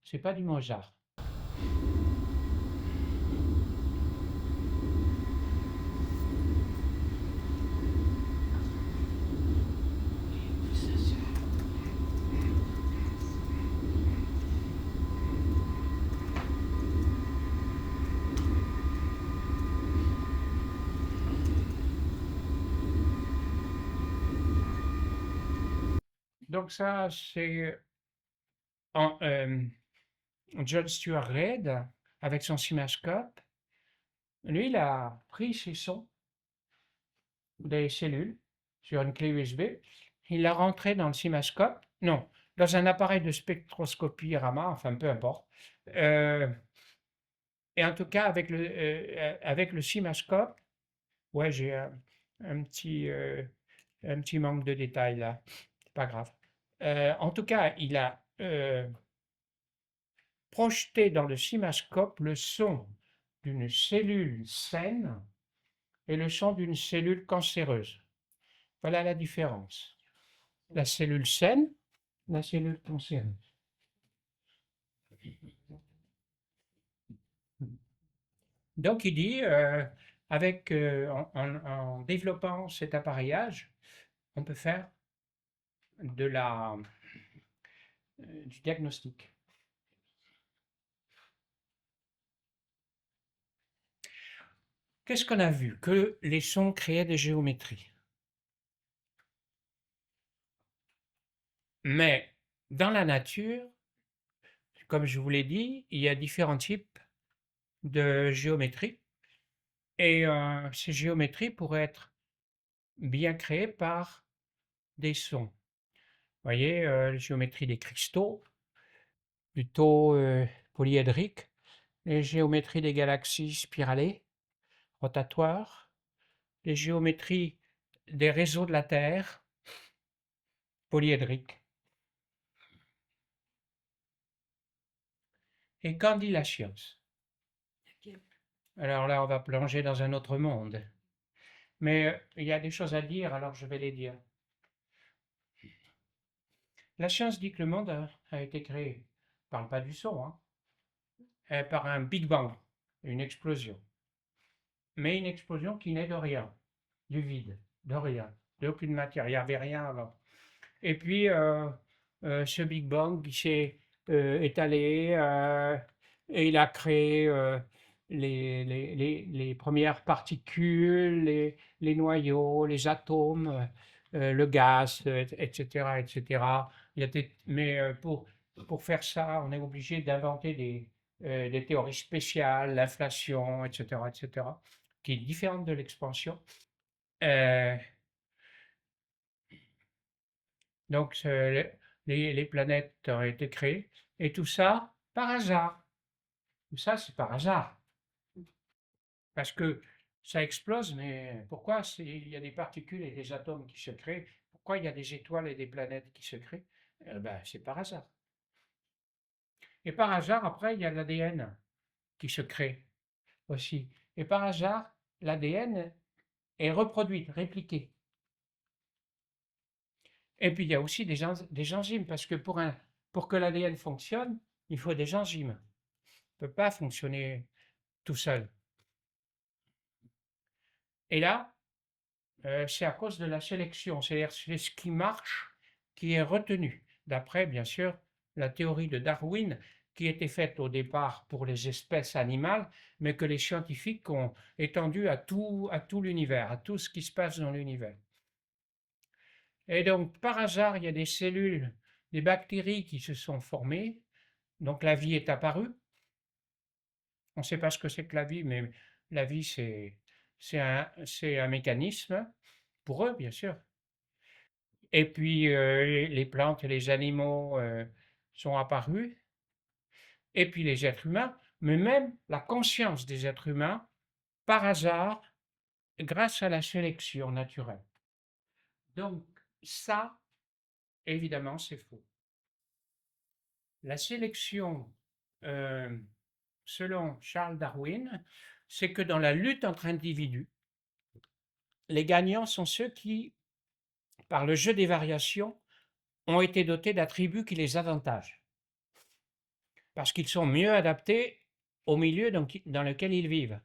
ce n'est pas du Mozart. Donc ça, c'est John Stuart Reid avec son cimascope. Lui, il a pris ces sons des cellules sur une clé USB, il l'a rentré dans le cimascope, non, dans un appareil de spectroscopie Raman, enfin peu importe. Et en tout cas, avec le cimascope, ouais, j'ai un petit manque de détails là, c'est pas grave. En tout cas, il a projeté dans le cimascope le son d'une cellule saine et le son d'une cellule cancéreuse. Voilà la différence. La cellule saine, la cellule cancéreuse. Donc il dit, en développant cet appareillage, on peut faire du diagnostic. Qu'est-ce qu'on a vu? Que les sons créaient des géométries. Mais dans la nature, comme je vous l'ai dit, il y a différents types de géométrie. Et ces géométries pourraient être bien créés par des sons. Vous voyez, la géométrie des cristaux, plutôt polyédrique, les géométries des galaxies spiralées, rotatoires, les géométries des réseaux de la Terre, polyédriques. Et qu'en dit la science? Ok. Alors là, on va plonger dans un autre monde. Mais il y a des choses à dire, alors je vais les dire. La science dit que le monde a été créé, je ne parle pas du son, hein, par un Big Bang, une explosion. Mais une explosion qui naît de rien, du vide, de rien, d'aucune matière, il n'y avait rien avant. Et puis, ce Big Bang qui s'est étalé et il a créé les premières particules, les noyaux, les atomes, le gaz, etc., etc. Mais pour faire ça, on est obligé d'inventer des théories spéciales, l'inflation, etc., etc., qui est différente de l'expansion. Donc, les planètes ont été créées, et tout ça par hasard. Tout ça, c'est par hasard. Parce que ça explose, mais pourquoi il y a des particules et des atomes qui se créent? Pourquoi il y a des étoiles et des planètes qui se créent? C'est par hasard. Et par hasard, après, il y a l'ADN qui se crée aussi. Et par hasard, l'ADN est reproduit, répliqué. Et puis, il y a aussi des enzymes, parce que pour que l'ADN fonctionne, il faut des enzymes. Ne peut pas fonctionner tout seul. Et là, c'est à cause de la sélection, c'est-à-dire c'est ce qui marche qui est retenu, d'après bien sûr la théorie de Darwin qui était faite au départ pour les espèces animales, mais que les scientifiques ont étendue à tout l'univers, à tout ce qui se passe dans l'univers. Et donc par hasard, il y a des cellules, des bactéries qui se sont formées, donc la vie est apparue. On ne sait pas ce que c'est que la vie, mais la vie, c'est un mécanisme, pour eux, bien sûr. Et puis, les plantes et les animaux sont apparus, et puis les êtres humains, mais même la conscience des êtres humains, par hasard, grâce à la sélection naturelle. Donc, ça, évidemment, c'est faux. La sélection, selon Charles Darwin, c'est que dans la lutte entre individus, les gagnants sont ceux qui, par le jeu des variations, ont été dotés d'attributs qui les avantagent, parce qu'ils sont mieux adaptés au milieu dans lequel ils vivent.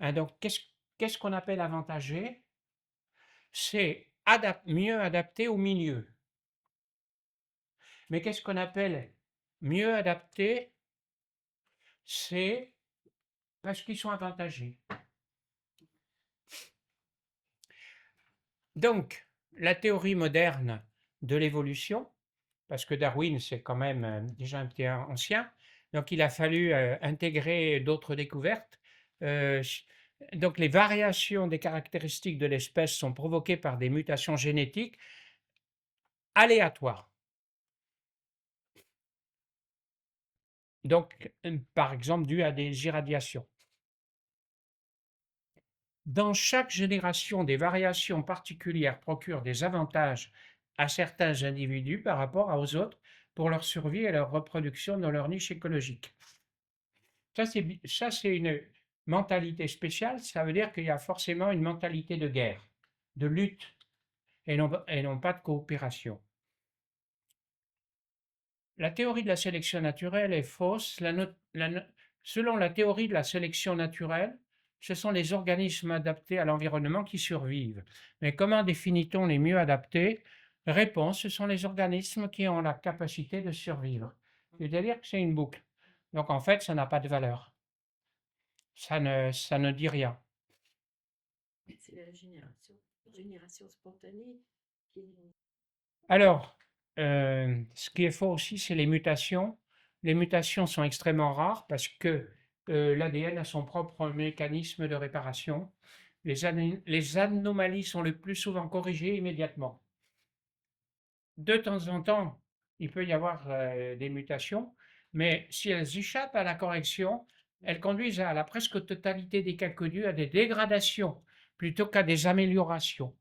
Donc, qu'est-ce qu'on appelle avantagé? C'est mieux adapté au milieu. Mais qu'est-ce qu'on appelle mieux adapté? C'est parce qu'ils sont avantagés. Donc, la théorie moderne de l'évolution, parce que Darwin, c'est quand même déjà un petit ancien, donc il a fallu intégrer d'autres découvertes. Donc les variations des caractéristiques de l'espèce sont provoquées par des mutations génétiques aléatoires. Donc, par exemple, dues à des irradiations. Dans chaque génération, des variations particulières procurent des avantages à certains individus par rapport aux autres pour leur survie et leur reproduction dans leur niche écologique. Ça, c'est une mentalité spéciale, ça veut dire qu'il y a forcément une mentalité de guerre, de lutte, et non pas de coopération. La théorie de la sélection naturelle est fausse. Selon la théorie de la sélection naturelle, ce sont les organismes adaptés à l'environnement qui survivent. Mais comment définit-on les mieux adaptés? Réponse, ce sont les organismes qui ont la capacité de survivre. C'est-à-dire que c'est une boucle. Donc en fait, ça n'a pas de valeur. Ça ne dit rien. C'est la génération spontanée qui est... Alors, ce qui est faux aussi, c'est les mutations. Les mutations sont extrêmement rares parce que l'ADN a son propre mécanisme de réparation. les anomalies sont le plus souvent corrigées immédiatement. De temps en temps, il peut y avoir des mutations, mais si elles échappent à la correction, elles conduisent à la presque totalité des cas connus à des dégradations plutôt qu'à des améliorations.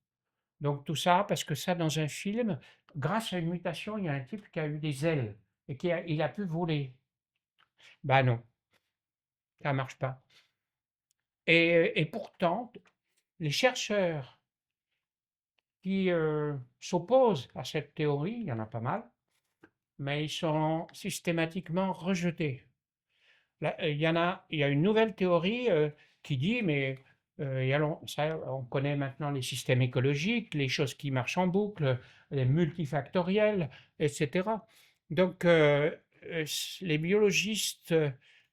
Donc tout ça, parce que ça, dans un film, grâce à une mutation, il y a un type qui a eu des ailes et il a pu voler. Ben non, ça ne marche pas. Et pourtant, les chercheurs qui s'opposent à cette théorie, il y en a pas mal, mais ils sont systématiquement rejetés. Là, il y a une nouvelle théorie qui dit, mais ça, on connaît maintenant les systèmes écologiques, les choses qui marchent en boucle, les multifactoriels, etc. Donc, les biologistes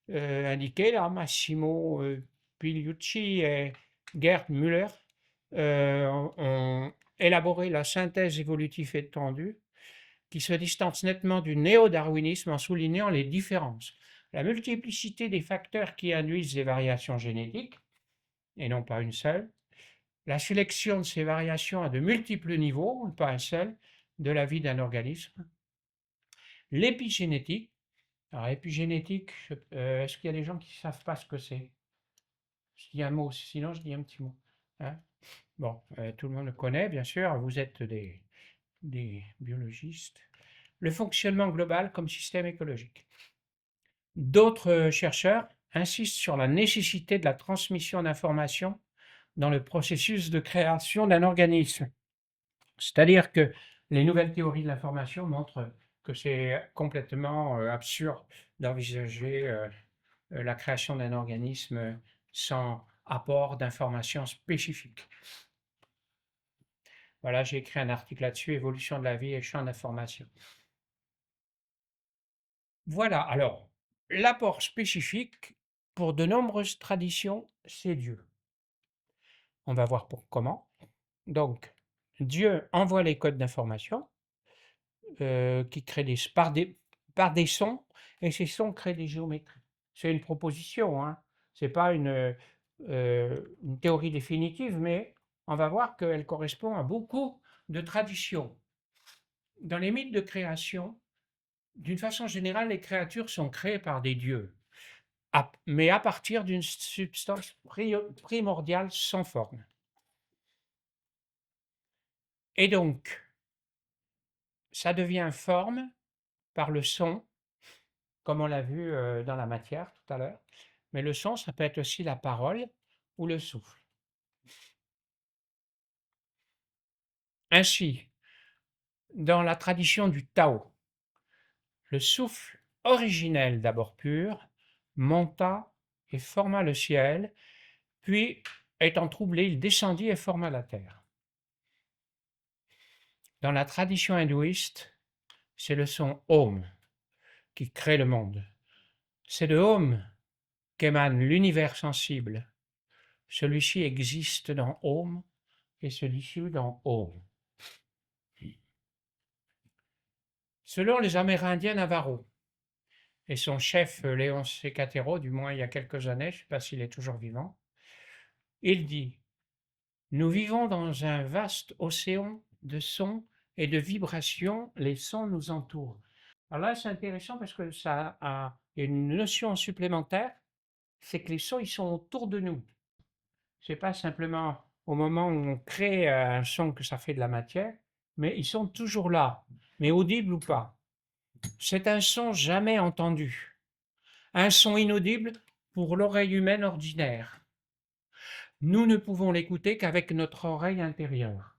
indiqués, là, Massimo Pigliucci et Gerd Müller, ont élaboré la synthèse évolutive étendue qui se distance nettement du néo-darwinisme en soulignant les différences. La multiplicité des facteurs qui induisent des variations génétiques, et non pas une seule, la sélection de ces variations à de multiples niveaux, pas un seul, de la vie d'un organisme, l'épigénétique. Alors, épigénétique, est-ce qu'il y a des gens qui ne savent pas ce que c'est? Je dis un mot, sinon je dis un petit mot. Hein? Bon, tout le monde le connaît, bien sûr, vous êtes des biologistes. Le fonctionnement global comme système écologique. D'autres chercheurs insistent sur la nécessité de la transmission d'informations dans le processus de création d'un organisme. C'est-à-dire que les nouvelles théories de l'information montrent que c'est complètement absurde d'envisager la création d'un organisme sans apport d'informations spécifiques. Voilà, j'ai écrit un article là-dessus, évolution de la vie et champ d'information. Voilà, alors, l'apport spécifique pour de nombreuses traditions, c'est Dieu. On va voir comment. Donc, Dieu envoie les codes d'information qui créent par des sons, et ces sons créent des géométries. C'est une proposition, hein. Ce n'est pas une théorie définitive, mais on va voir qu'elle correspond à beaucoup de traditions. Dans les mythes de création, d'une façon générale, les créatures sont créées par des dieux, mais à partir d'une substance primordiale sans forme. Et donc, ça devient forme par le son, comme on l'a vu dans la matière tout à l'heure, mais le son, ça peut être aussi la parole ou le souffle. Ainsi, dans la tradition du Tao, le souffle originel, d'abord pur, monta et forma le ciel, puis, étant troublé, il descendit et forma la terre. Dans la tradition hindouiste, c'est le son Om qui crée le monde. C'est de Om qu'émane l'univers sensible. Celui-ci existe dans Om et celui-ci dans Om. Selon les Amérindiens Navajo et son chef Léon Secatero, du moins il y a quelques années, je ne sais pas s'il est toujours vivant, il dit « Nous vivons dans un vaste océan de sons et de vibrations, les sons nous entourent. » Alors là, c'est intéressant parce que ça a une notion supplémentaire, c'est que les sons, ils sont autour de nous. Ce n'est pas simplement au moment où on crée un son que ça fait de la matière, mais ils sont toujours là, mais audibles ou pas. C'est un son jamais entendu, un son inaudible pour l'oreille humaine ordinaire. Nous ne pouvons l'écouter qu'avec notre oreille intérieure.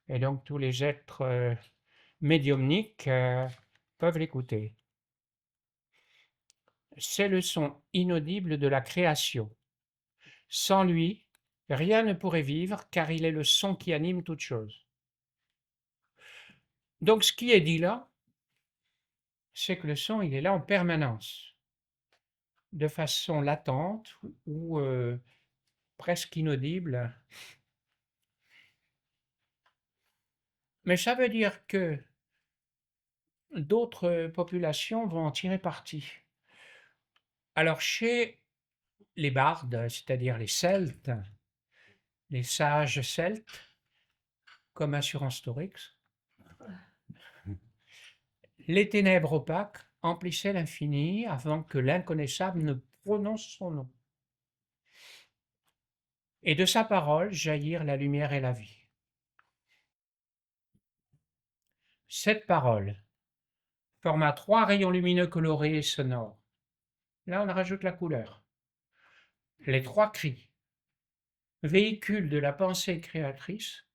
Et donc tous les êtres médiumniques peuvent l'écouter. C'est le son inaudible de la création. Sans lui, rien ne pourrait vivre, car il est le son qui anime toute chose. Donc ce qui est dit là, c'est que le son, il est là en permanence, de façon latente ou presque inaudible. Mais ça veut dire que d'autres populations vont en tirer parti. Alors chez les bardes, c'est-à-dire les Celtes, les sages celtes, comme Assurance Torix. Les ténèbres opaques emplissaient l'infini avant que l'inconnaissable ne prononce son nom. Et de sa parole jaillirent la lumière et la vie. Cette parole forma 3 rayons lumineux colorés et sonores. Là, on rajoute la couleur. Les 3 cris, véhicules de la pensée créatrice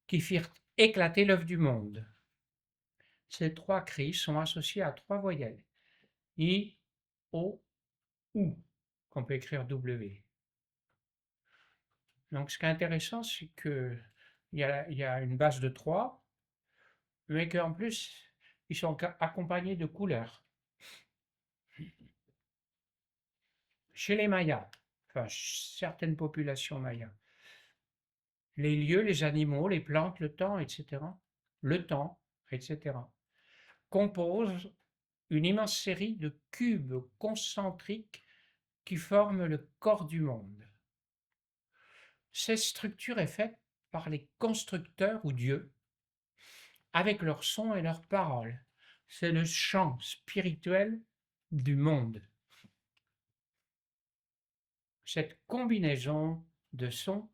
qui firent éclater l'œuvre du monde. Ces 3 cris sont associés à 3 voyelles. I, O, U, qu'on peut écrire W. Donc, ce qui est intéressant, c'est qu'il y a une base de 3, mais qu'en plus, ils sont accompagnés de couleurs. Chez les Mayas, enfin certaines populations mayas, les lieux, les animaux, les plantes, le temps, etc., composent une immense série de cubes concentriques qui forment le corps du monde. Cette structure est faite par les constructeurs ou dieux, avec leurs sons et leurs paroles. C'est le chant spirituel du monde. Cette combinaison de sons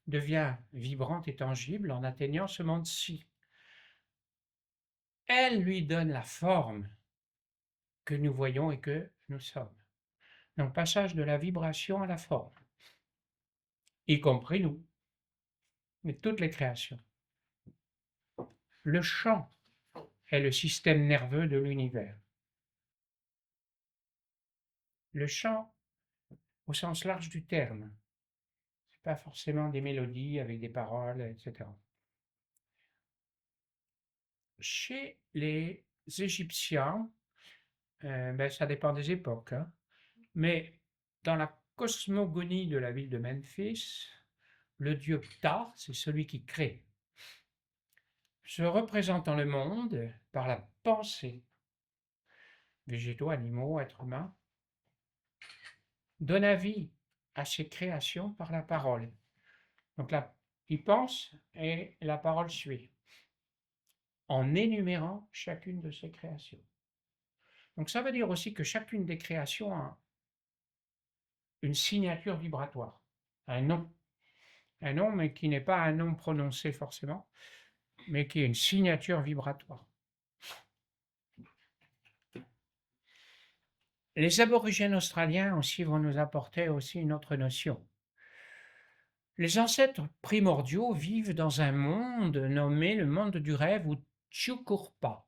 devient vibrante et tangible en atteignant ce monde-ci. Elle lui donne la forme que nous voyons et que nous sommes. Donc, passage de la vibration à la forme, y compris nous, mais toutes les créations. Le chant est le système nerveux de l'univers. Le chant, au sens large du terme, ce n'est pas forcément des mélodies avec des paroles, etc. Chez les Égyptiens, ça dépend des époques, hein, mais dans la cosmogonie de la ville de Memphis, le dieu Ptah, c'est celui qui crée, se représentant le monde par la pensée, végétaux, animaux, êtres humains, donne vie à ses créations par la parole. Donc là, il pense et la parole suit, en énumérant chacune de ses créations. Donc ça veut dire aussi que chacune des créations a une signature vibratoire, un nom, mais qui n'est pas un nom prononcé forcément, mais qui est une signature vibratoire. Les aborigènes australiens aussi vont nous apporter aussi une autre notion. Les ancêtres primordiaux vivent dans un monde nommé le monde du rêve ou Tjukurpa.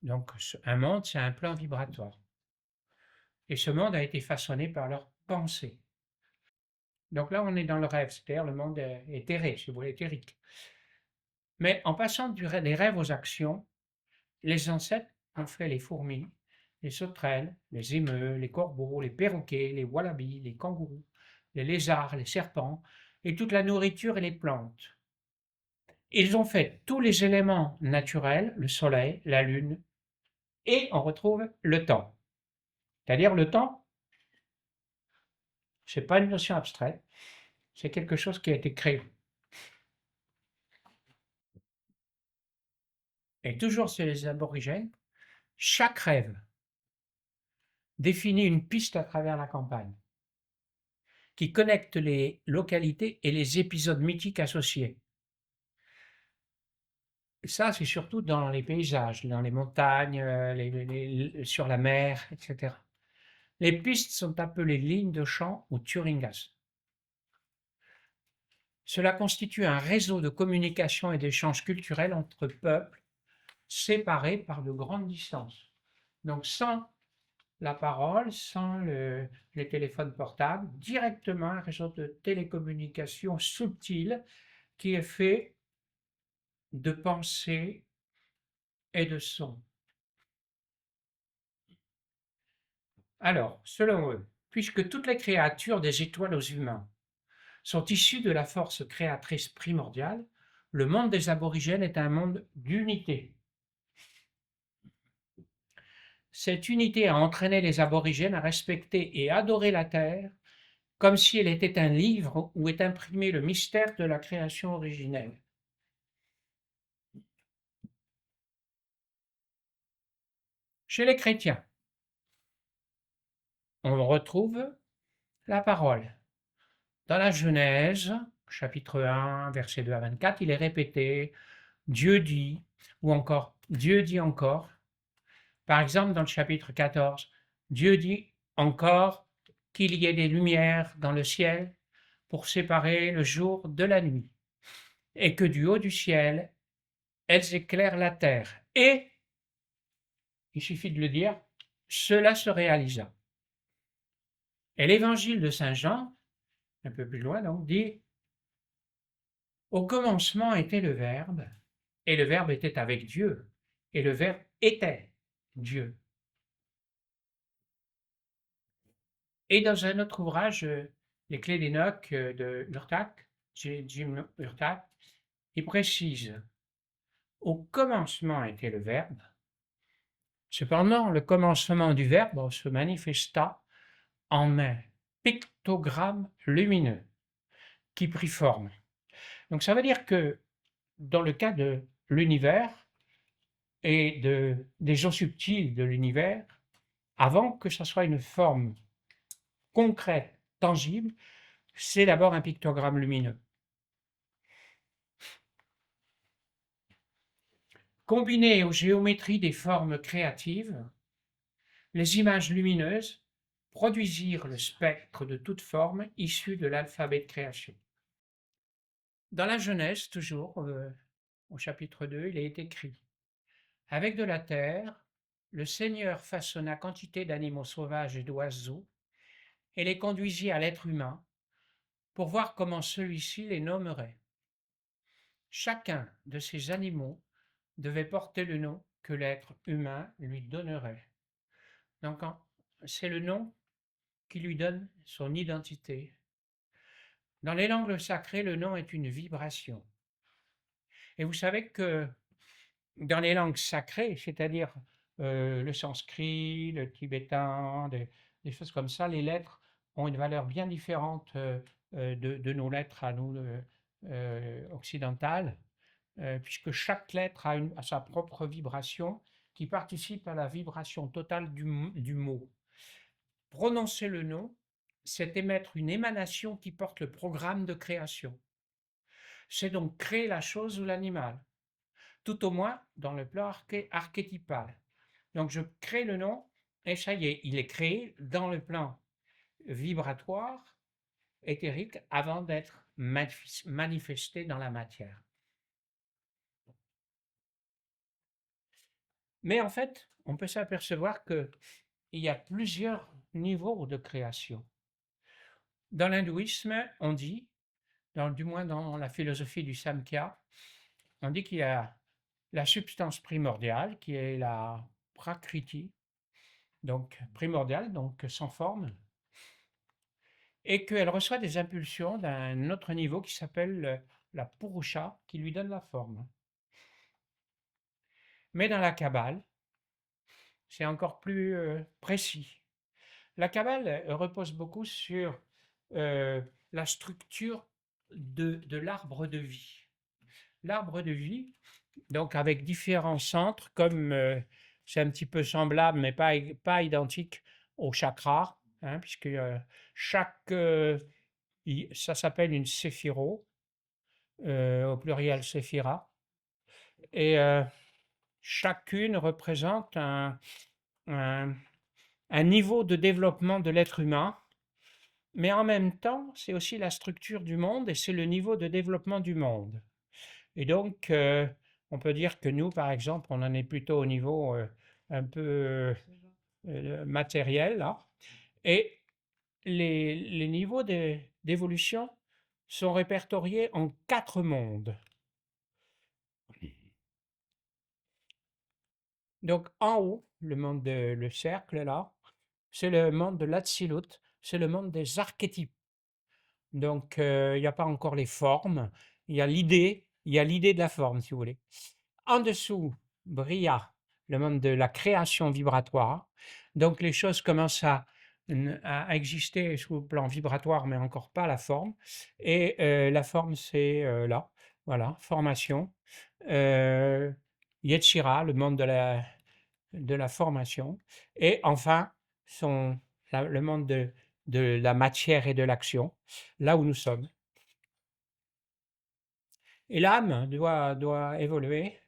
Donc un monde, c'est un plan vibratoire. Et ce monde a été façonné par leur pensée. Donc là, on est dans le rêve, c'est-à-dire le monde éthéré, si vous voulez, éthérique. Mais en passant des rêves aux actions, les ancêtres ont fait les fourmis, les sauterelles, les émeus, les corbeaux, les perroquets, les wallabies, les kangourous, les lézards, les serpents, et toute la nourriture et les plantes. Ils ont fait tous les éléments naturels, le soleil, la lune, et on retrouve le temps. C'est-à-dire le temps, ce n'est pas une notion abstraite, c'est quelque chose qui a été créé. Et toujours chez les aborigènes, chaque rêve définit une piste à travers la campagne, qui connecte les localités et les épisodes mythiques associés. Et ça, c'est surtout dans les paysages, dans les montagnes, sur la mer, etc. Les pistes sont appelées lignes de chant ou turingas. Cela constitue un réseau de communication et d'échanges culturels entre peuples séparés par de grandes distances. Donc sans la parole, sans les téléphones portables, directement un réseau de télécommunications subtil qui est fait de pensée et de son. Alors, selon eux, puisque toutes les créatures des étoiles aux humains sont issues de la force créatrice primordiale, le monde des aborigènes est un monde d'unité. Cette unité a entraîné les aborigènes à respecter et adorer la Terre comme si elle était un livre où est imprimé le mystère de la création originelle. Chez les chrétiens, on retrouve la parole. Dans la Genèse, chapitre 1, versets 2 à 24, il est répété « Dieu dit » ou encore « Dieu dit encore ». Par exemple, dans le chapitre 14, Dieu dit encore qu'il y ait des lumières dans le ciel pour séparer le jour de la nuit, et que du haut du ciel, elles éclairent la terre. Et, il suffit de le dire, cela se réalisa. Et l'évangile de Saint Jean, un peu plus loin donc, dit « Au commencement était le Verbe, et le Verbe était avec Dieu, et le Verbe était Dieu. » Et dans un autre ouvrage, Les Clés d'Enoch de Urtak, Jim Urtak, il précise « Au commencement était le Verbe. Cependant, le commencement du Verbe se manifesta en un pictogramme lumineux qui prit forme. » Donc ça veut dire que dans le cas de l'univers et des eaux subtiles de l'univers, avant que ça soit une forme concrète, tangible, c'est d'abord un pictogramme lumineux. Combinées aux géométries des formes créatives, les images lumineuses produisirent le spectre de toute forme issu de l'alphabet de création. Dans la Genèse, toujours, au chapitre 2, il est écrit « Avec de la terre, le Seigneur façonna quantité d'animaux sauvages et d'oiseaux, et les conduisit à l'être humain, pour voir comment celui-ci les nommerait. Chacun de ces animaux devait porter le nom que l'être humain lui donnerait. » Donc, c'est le nom qui lui donne son identité. Dans les langues sacrées, le nom est une vibration. Et vous savez que dans les langues sacrées, c'est-à-dire le sanskrit, le tibétain, des choses comme ça, les lettres ont une valeur bien différente de nos lettres à nous occidentales, puisque chaque lettre a sa propre vibration qui participe à la vibration totale du mot. Prononcer le nom, c'est émettre une émanation qui porte le programme de création. C'est donc créer la chose ou l'animal, tout au moins dans le plan archétypal. Donc je crée le nom et ça y est, il est créé dans le plan vibratoire, éthérique, avant d'être manifesté dans la matière. Mais en fait, on peut s'apercevoir qu'il y a plusieurs niveaux de création. Dans l'hindouisme, on dit, du moins dans la philosophie du Samkhya, on dit qu'il y a la substance primordiale qui est la prakriti, donc primordiale, donc sans forme, et qu'elle reçoit des impulsions d'un autre niveau qui s'appelle la purusha, qui lui donne la forme. Mais dans la Kabbale, c'est encore plus précis. La Kabbale repose beaucoup sur la structure de l'arbre de vie. L'arbre de vie, donc avec différents centres, comme c'est un petit peu semblable, mais pas identique au chakra, hein, puisque ça s'appelle une séphiro, au pluriel séphira, et chacune représente un niveau de développement de l'être humain, mais en même temps, c'est aussi la structure du monde et c'est le niveau de développement du monde. Et donc, on peut dire que nous, par exemple, on en est plutôt au niveau un peu matériel, là. Et les niveaux d'évolution sont répertoriés en 4 mondes. Donc, en haut, le cercle, là, c'est le monde de l'Atsilut, c'est le monde des archétypes. Donc, il n'y a pas encore les formes, il y a l'idée de la forme, si vous voulez. En dessous, Bria, le monde de la création vibratoire. Donc, les choses commencent à a existé sous le plan vibratoire, mais encore pas la forme. Et la forme, c'est là, voilà, formation. Yetzira, le monde de la formation. Et enfin, le monde de la matière et de l'action, là où nous sommes. Et l'âme doit évoluer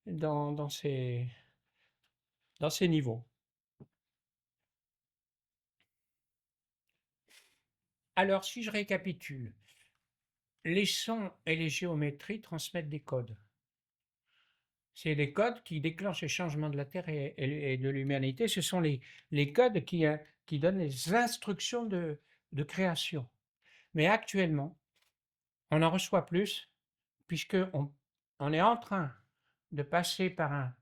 dans ces niveaux. Alors, si je récapitule, les sons et les géométries transmettent des codes. C'est les codes qui déclenchent les changements de la Terre et de l'humanité. Ce sont les codes qui donnent les instructions de création. Mais actuellement, on en reçoit plus, puisqu'on on est en train de passer par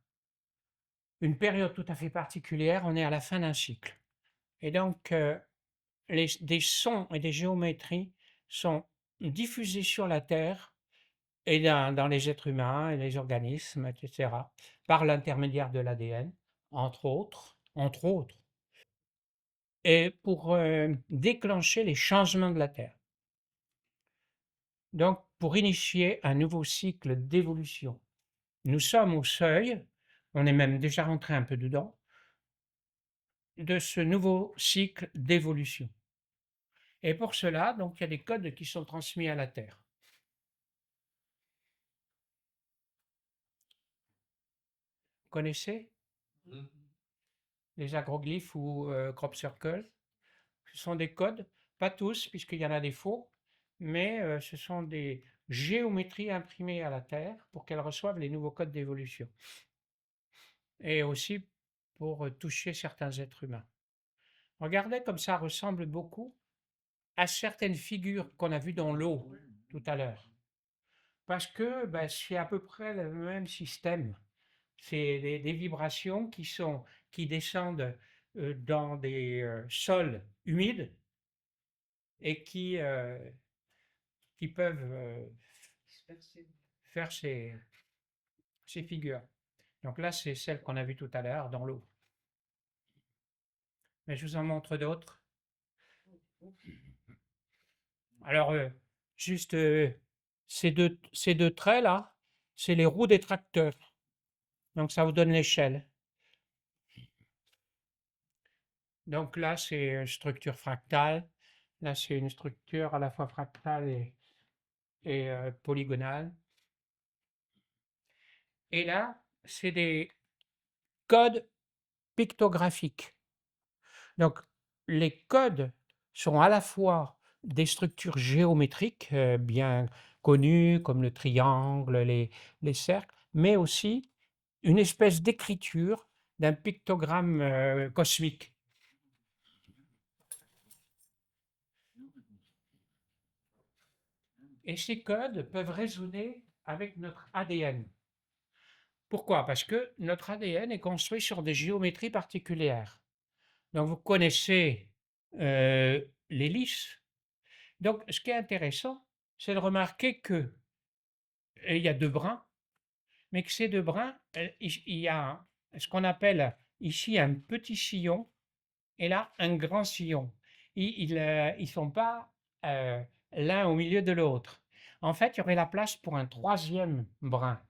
une période tout à fait particulière. On est à la fin d'un cycle. Et donc, des sons et des géométries sont diffusés sur la Terre et dans les êtres humains et les organismes, etc., par l'intermédiaire de l'ADN, entre autres, et pour déclencher les changements de la Terre. Donc, pour initier un nouveau cycle d'évolution. Nous sommes au seuil, on est même déjà rentré un peu dedans, de ce nouveau cycle d'évolution. Et pour cela, donc, il y a des codes qui sont transmis à la Terre. Vous connaissez les agroglyphes ou crop circle? Ce sont des codes, pas tous, puisqu'il y en a des faux, mais ce sont des géométries imprimées à la Terre pour qu'elle reçoive les nouveaux codes d'évolution. Et aussi pour toucher certains êtres humains. Regardez comme ça ressemble beaucoup à certaines figures qu'on a vues dans l'eau tout à l'heure. Parce que c'est à peu près le même système. C'est des vibrations qui descendent dans des sols humides et qui peuvent faire ces figures. Donc là, c'est celle qu'on a vue tout à l'heure dans l'eau. Mais je vous en montre d'autres. Alors, juste ces deux traits là, c'est les roues des tracteurs. Donc ça vous donne l'échelle. Donc là, c'est une structure fractale. Là, c'est une structure à la fois fractale et polygonale. Et là, c'est des codes pictographiques. Donc, les codes sont à la fois des structures géométriques bien connues, comme le triangle, les cercles, mais aussi une espèce d'écriture d'un pictogramme cosmique. Et ces codes peuvent résonner avec notre ADN. Pourquoi? Parce que notre ADN est construit sur des géométries particulières. Donc, vous connaissez l'hélice. Donc, ce qui est intéressant, c'est de remarquer qu'il y a deux brins, mais que ces deux brins, il y a ce qu'on appelle ici un petit sillon et là un grand sillon. Ils ne sont pas l'un au milieu de l'autre. En fait, il y aurait la place pour un troisième brin.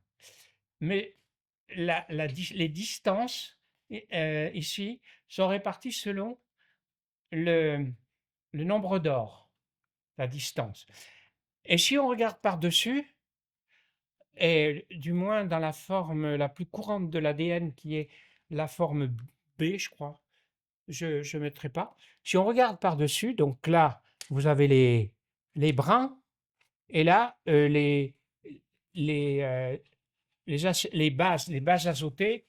Mais les distances ici sont réparties selon le nombre d'or, la distance. Et si on regarde par-dessus, et du moins dans la forme la plus courante de l'ADN, qui est la forme B, je crois, je ne mettrai pas. Si on regarde par-dessus, donc là, vous avez les brins, et là, les bases azotées,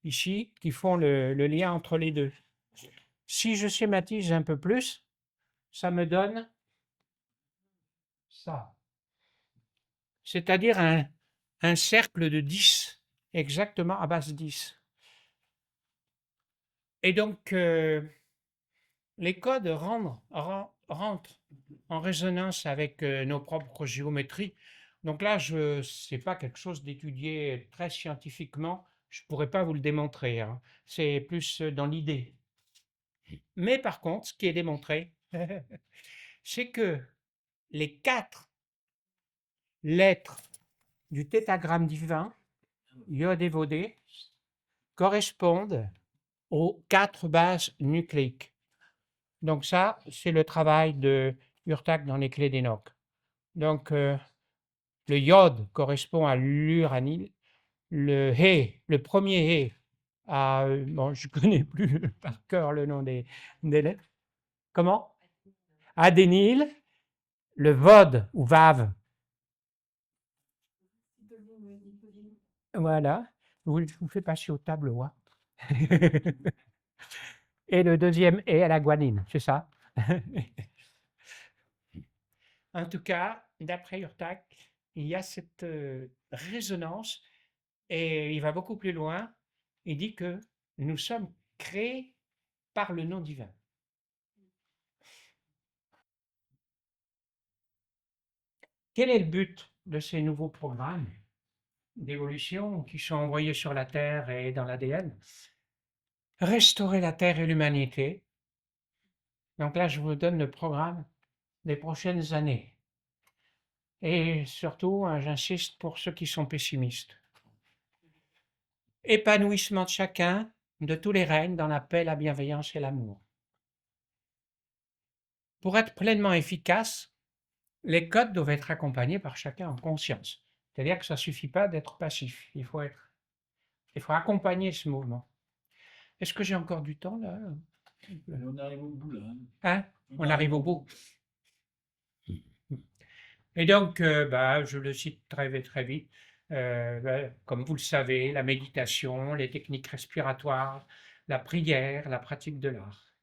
ici, qui font le lien entre les deux. Si je schématise un peu plus, ça me donne ça. C'est-à-dire un cercle de 10, exactement à base 10. Et donc, les codes rentrent en résonance avec nos propres géométries. Donc là, ce n'est pas quelque chose d'étudié très scientifiquement, je ne pourrais pas vous le démontrer, hein. C'est plus dans l'idée. Mais par contre, ce qui est démontré, c'est que les 4 lettres du tétragramme divin, Yod et Vodé, correspondent aux 4 bases nucléiques. Donc ça, c'est le travail de Urtak dans les clés d'Enoch. Donc le Yod correspond à l'uranyle, le He, le premier He, à, bon, je ne connais plus par cœur le nom des lettres. Comment? Adényle, le Vod ou Vav. Voilà, je vous fais passer au tableau. Hein. Et le deuxième est à la guanine, c'est ça? En tout cas, d'après Urtak, il y a cette résonance et il va beaucoup plus loin. Il dit que nous sommes créés par le nom divin. Quel est le but de ces nouveaux programmes d'évolution qui sont envoyés sur la Terre et dans l'ADN? Restaurer la Terre et l'humanité. Donc là, je vous donne le programme des prochaines années. Et surtout, hein, j'insiste pour ceux qui sont pessimistes. Épanouissement de chacun, de tous les règnes, dans la paix, la bienveillance et l'amour. Pour être pleinement efficace, les codes doivent être accompagnés par chacun en conscience. C'est-à-dire que ça ne suffit pas d'être passif. Il faut accompagner ce mouvement. Est-ce que j'ai encore du temps là? On arrive au bout là. Hein? On arrive au bout. Et donc, je le cite très, très vite. Comme vous le savez, la méditation, les techniques respiratoires, la prière, la pratique de l'art.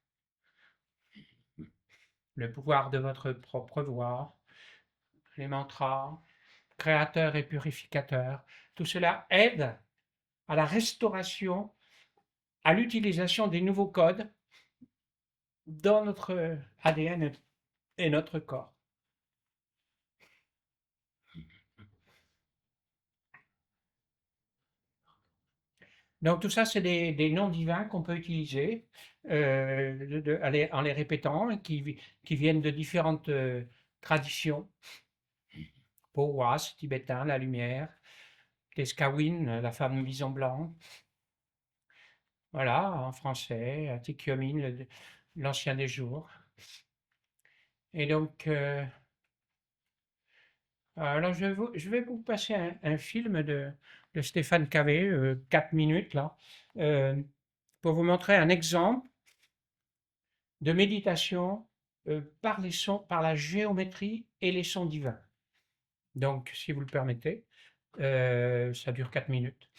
Le pouvoir de votre propre voix, les mantras, créateurs et purificateurs, tout cela aide à la restauration, à l'utilisation des nouveaux codes dans notre ADN et notre corps. Donc tout ça, c'est des noms divins qu'on peut utiliser en les répétant, qui viennent de différentes traditions. Powwas, tibétain, la lumière. Teskawin, la femme bison blanc. Voilà, en français, Tikyomin, l'ancien des jours. Et donc, alors je vais vous passer un film de Stéphane Cavé, 4 minutes là, pour vous montrer un exemple de méditation par les sons, par la géométrie et les sons divins. Donc, si vous le permettez, ça dure 4 minutes.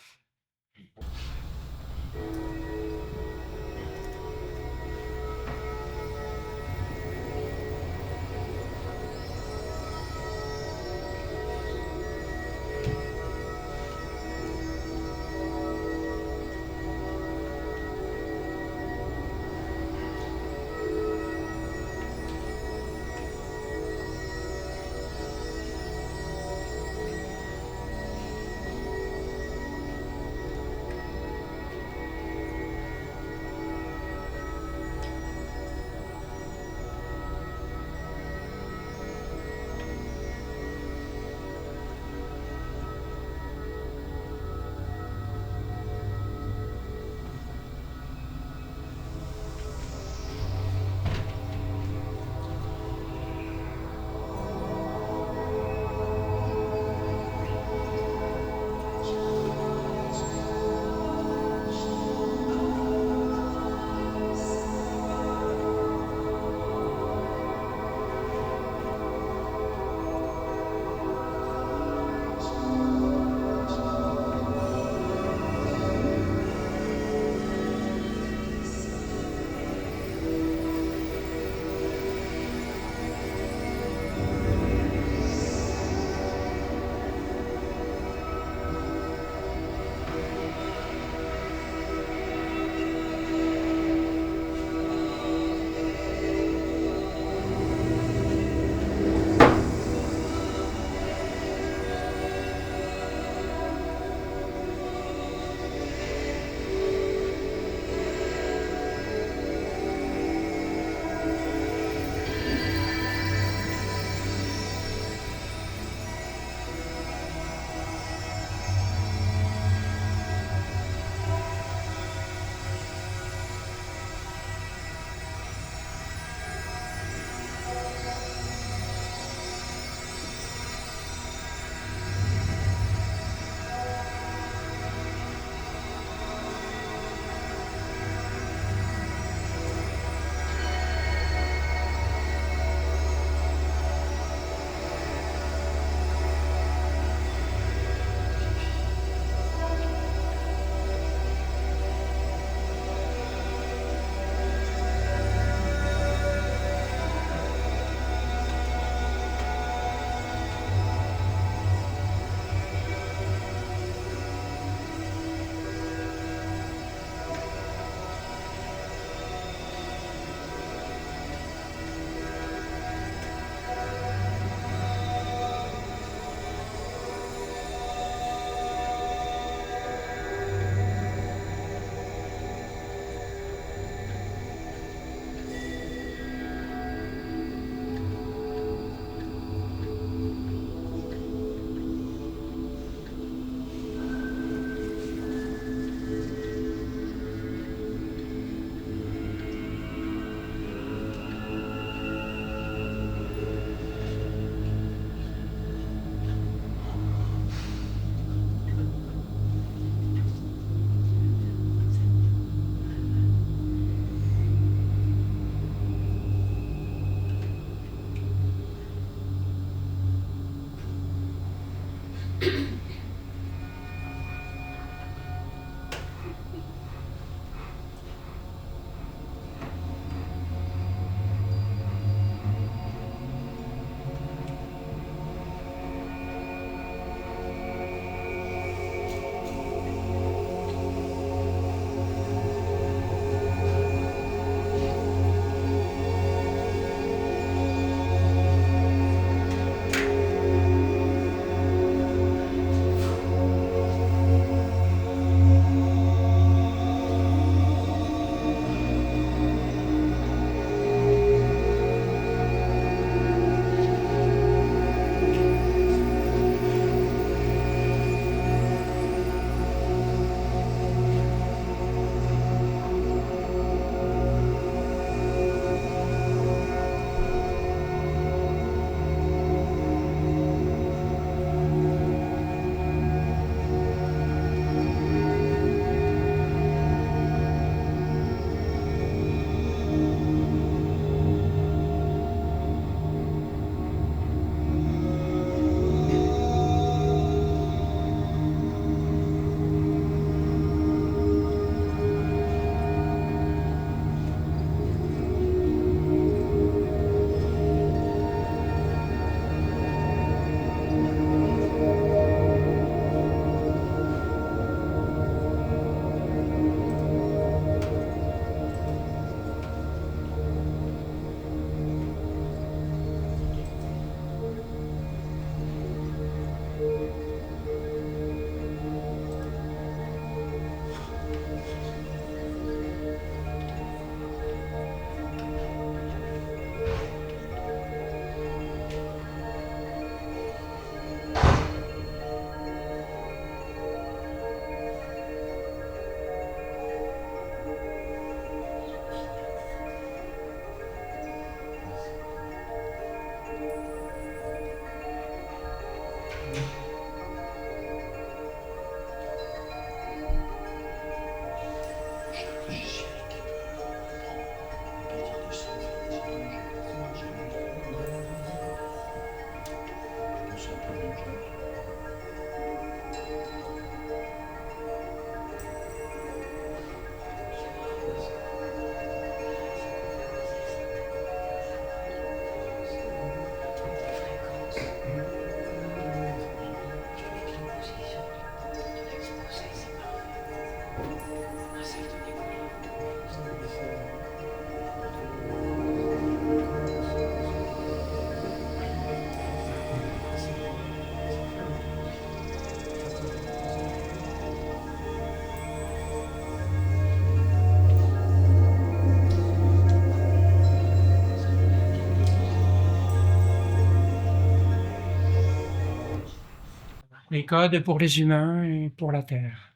Les codes pour les humains et pour la Terre.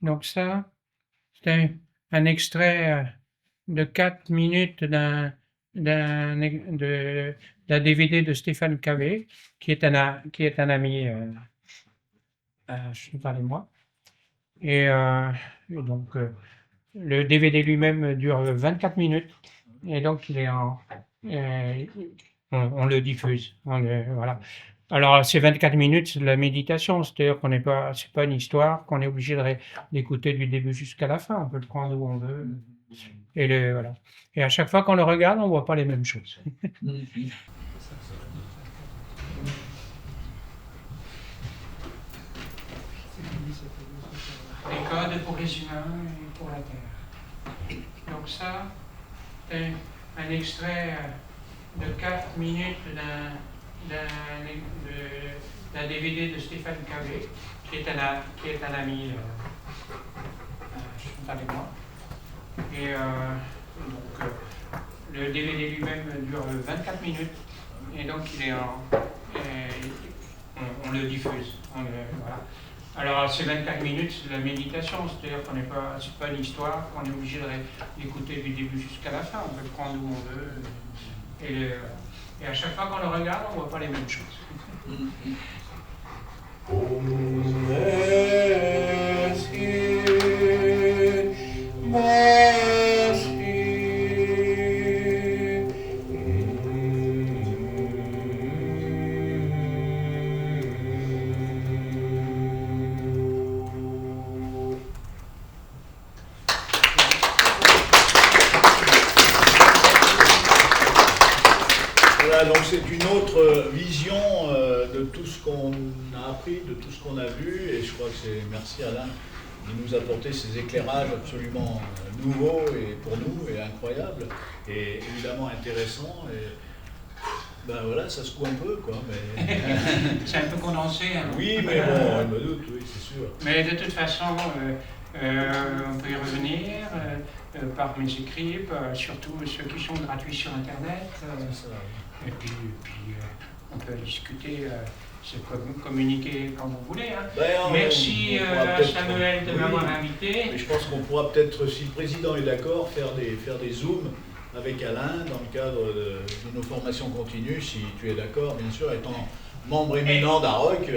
Donc ça, c'est un extrait de 4 minutes d'un DVD de Stéphane Cavé, qui est un ami Chantal et moi. Et donc, le DVD lui-même dure 24 minutes. Et donc, il est on le diffuse. Voilà. Alors, ces 24 minutes, c'est de la méditation. C'est-à-dire qu'on n'est pas, c'est pas une histoire qu'on est obligé d'écouter du début jusqu'à la fin. On peut le prendre où on veut. Et voilà. Et à chaque fois qu'on le regarde, on ne voit pas les mêmes choses. Les codes pour les humains et pour la Terre. Donc ça, c'est un extrait de 4 minutes d'un DVD de Stéphane Cavé, qui est un ami Chantal et moi. Et donc, le DVD lui-même dure 24 minutes, et donc il est on le diffuse. Voilà. Alors, ces 24 minutes, c'est de la méditation, c'est-à-dire qu'on n'est pas, c'est pas une histoire, qu'on est obligé d'écouter du début jusqu'à la fin, on peut le prendre où on veut. Et à chaque fois qu'on le regarde, on ne voit pas les mêmes choses. Voilà, donc c'est une autre vision de tout ce qu'on a appris, de tout ce qu'on a vu, et je crois que c'est merci Alain de nous apporter ces éclairages absolument nouveaux et pour nous et incroyables et évidemment intéressants. Et ben voilà, ça secoue un peu quoi. Mais C'est un peu condensé. Hein. oui, mais bon, je me doute, oui, c'est sûr. Mais de toute façon, on peut y revenir par mes écrits, surtout ceux qui sont gratuits sur Internet. C'est ça. Et puis on peut discuter, communiquer quand vous voulez. Hein. Ben, Merci on pourra à peut-être- Samuel de oui. m'avoir invité. Mais je pense qu'on pourra peut-être, si le président est d'accord, faire des zooms avec Alain dans le cadre de nos formations continues, si tu es d'accord, bien sûr, étant membre éminent d'AROC.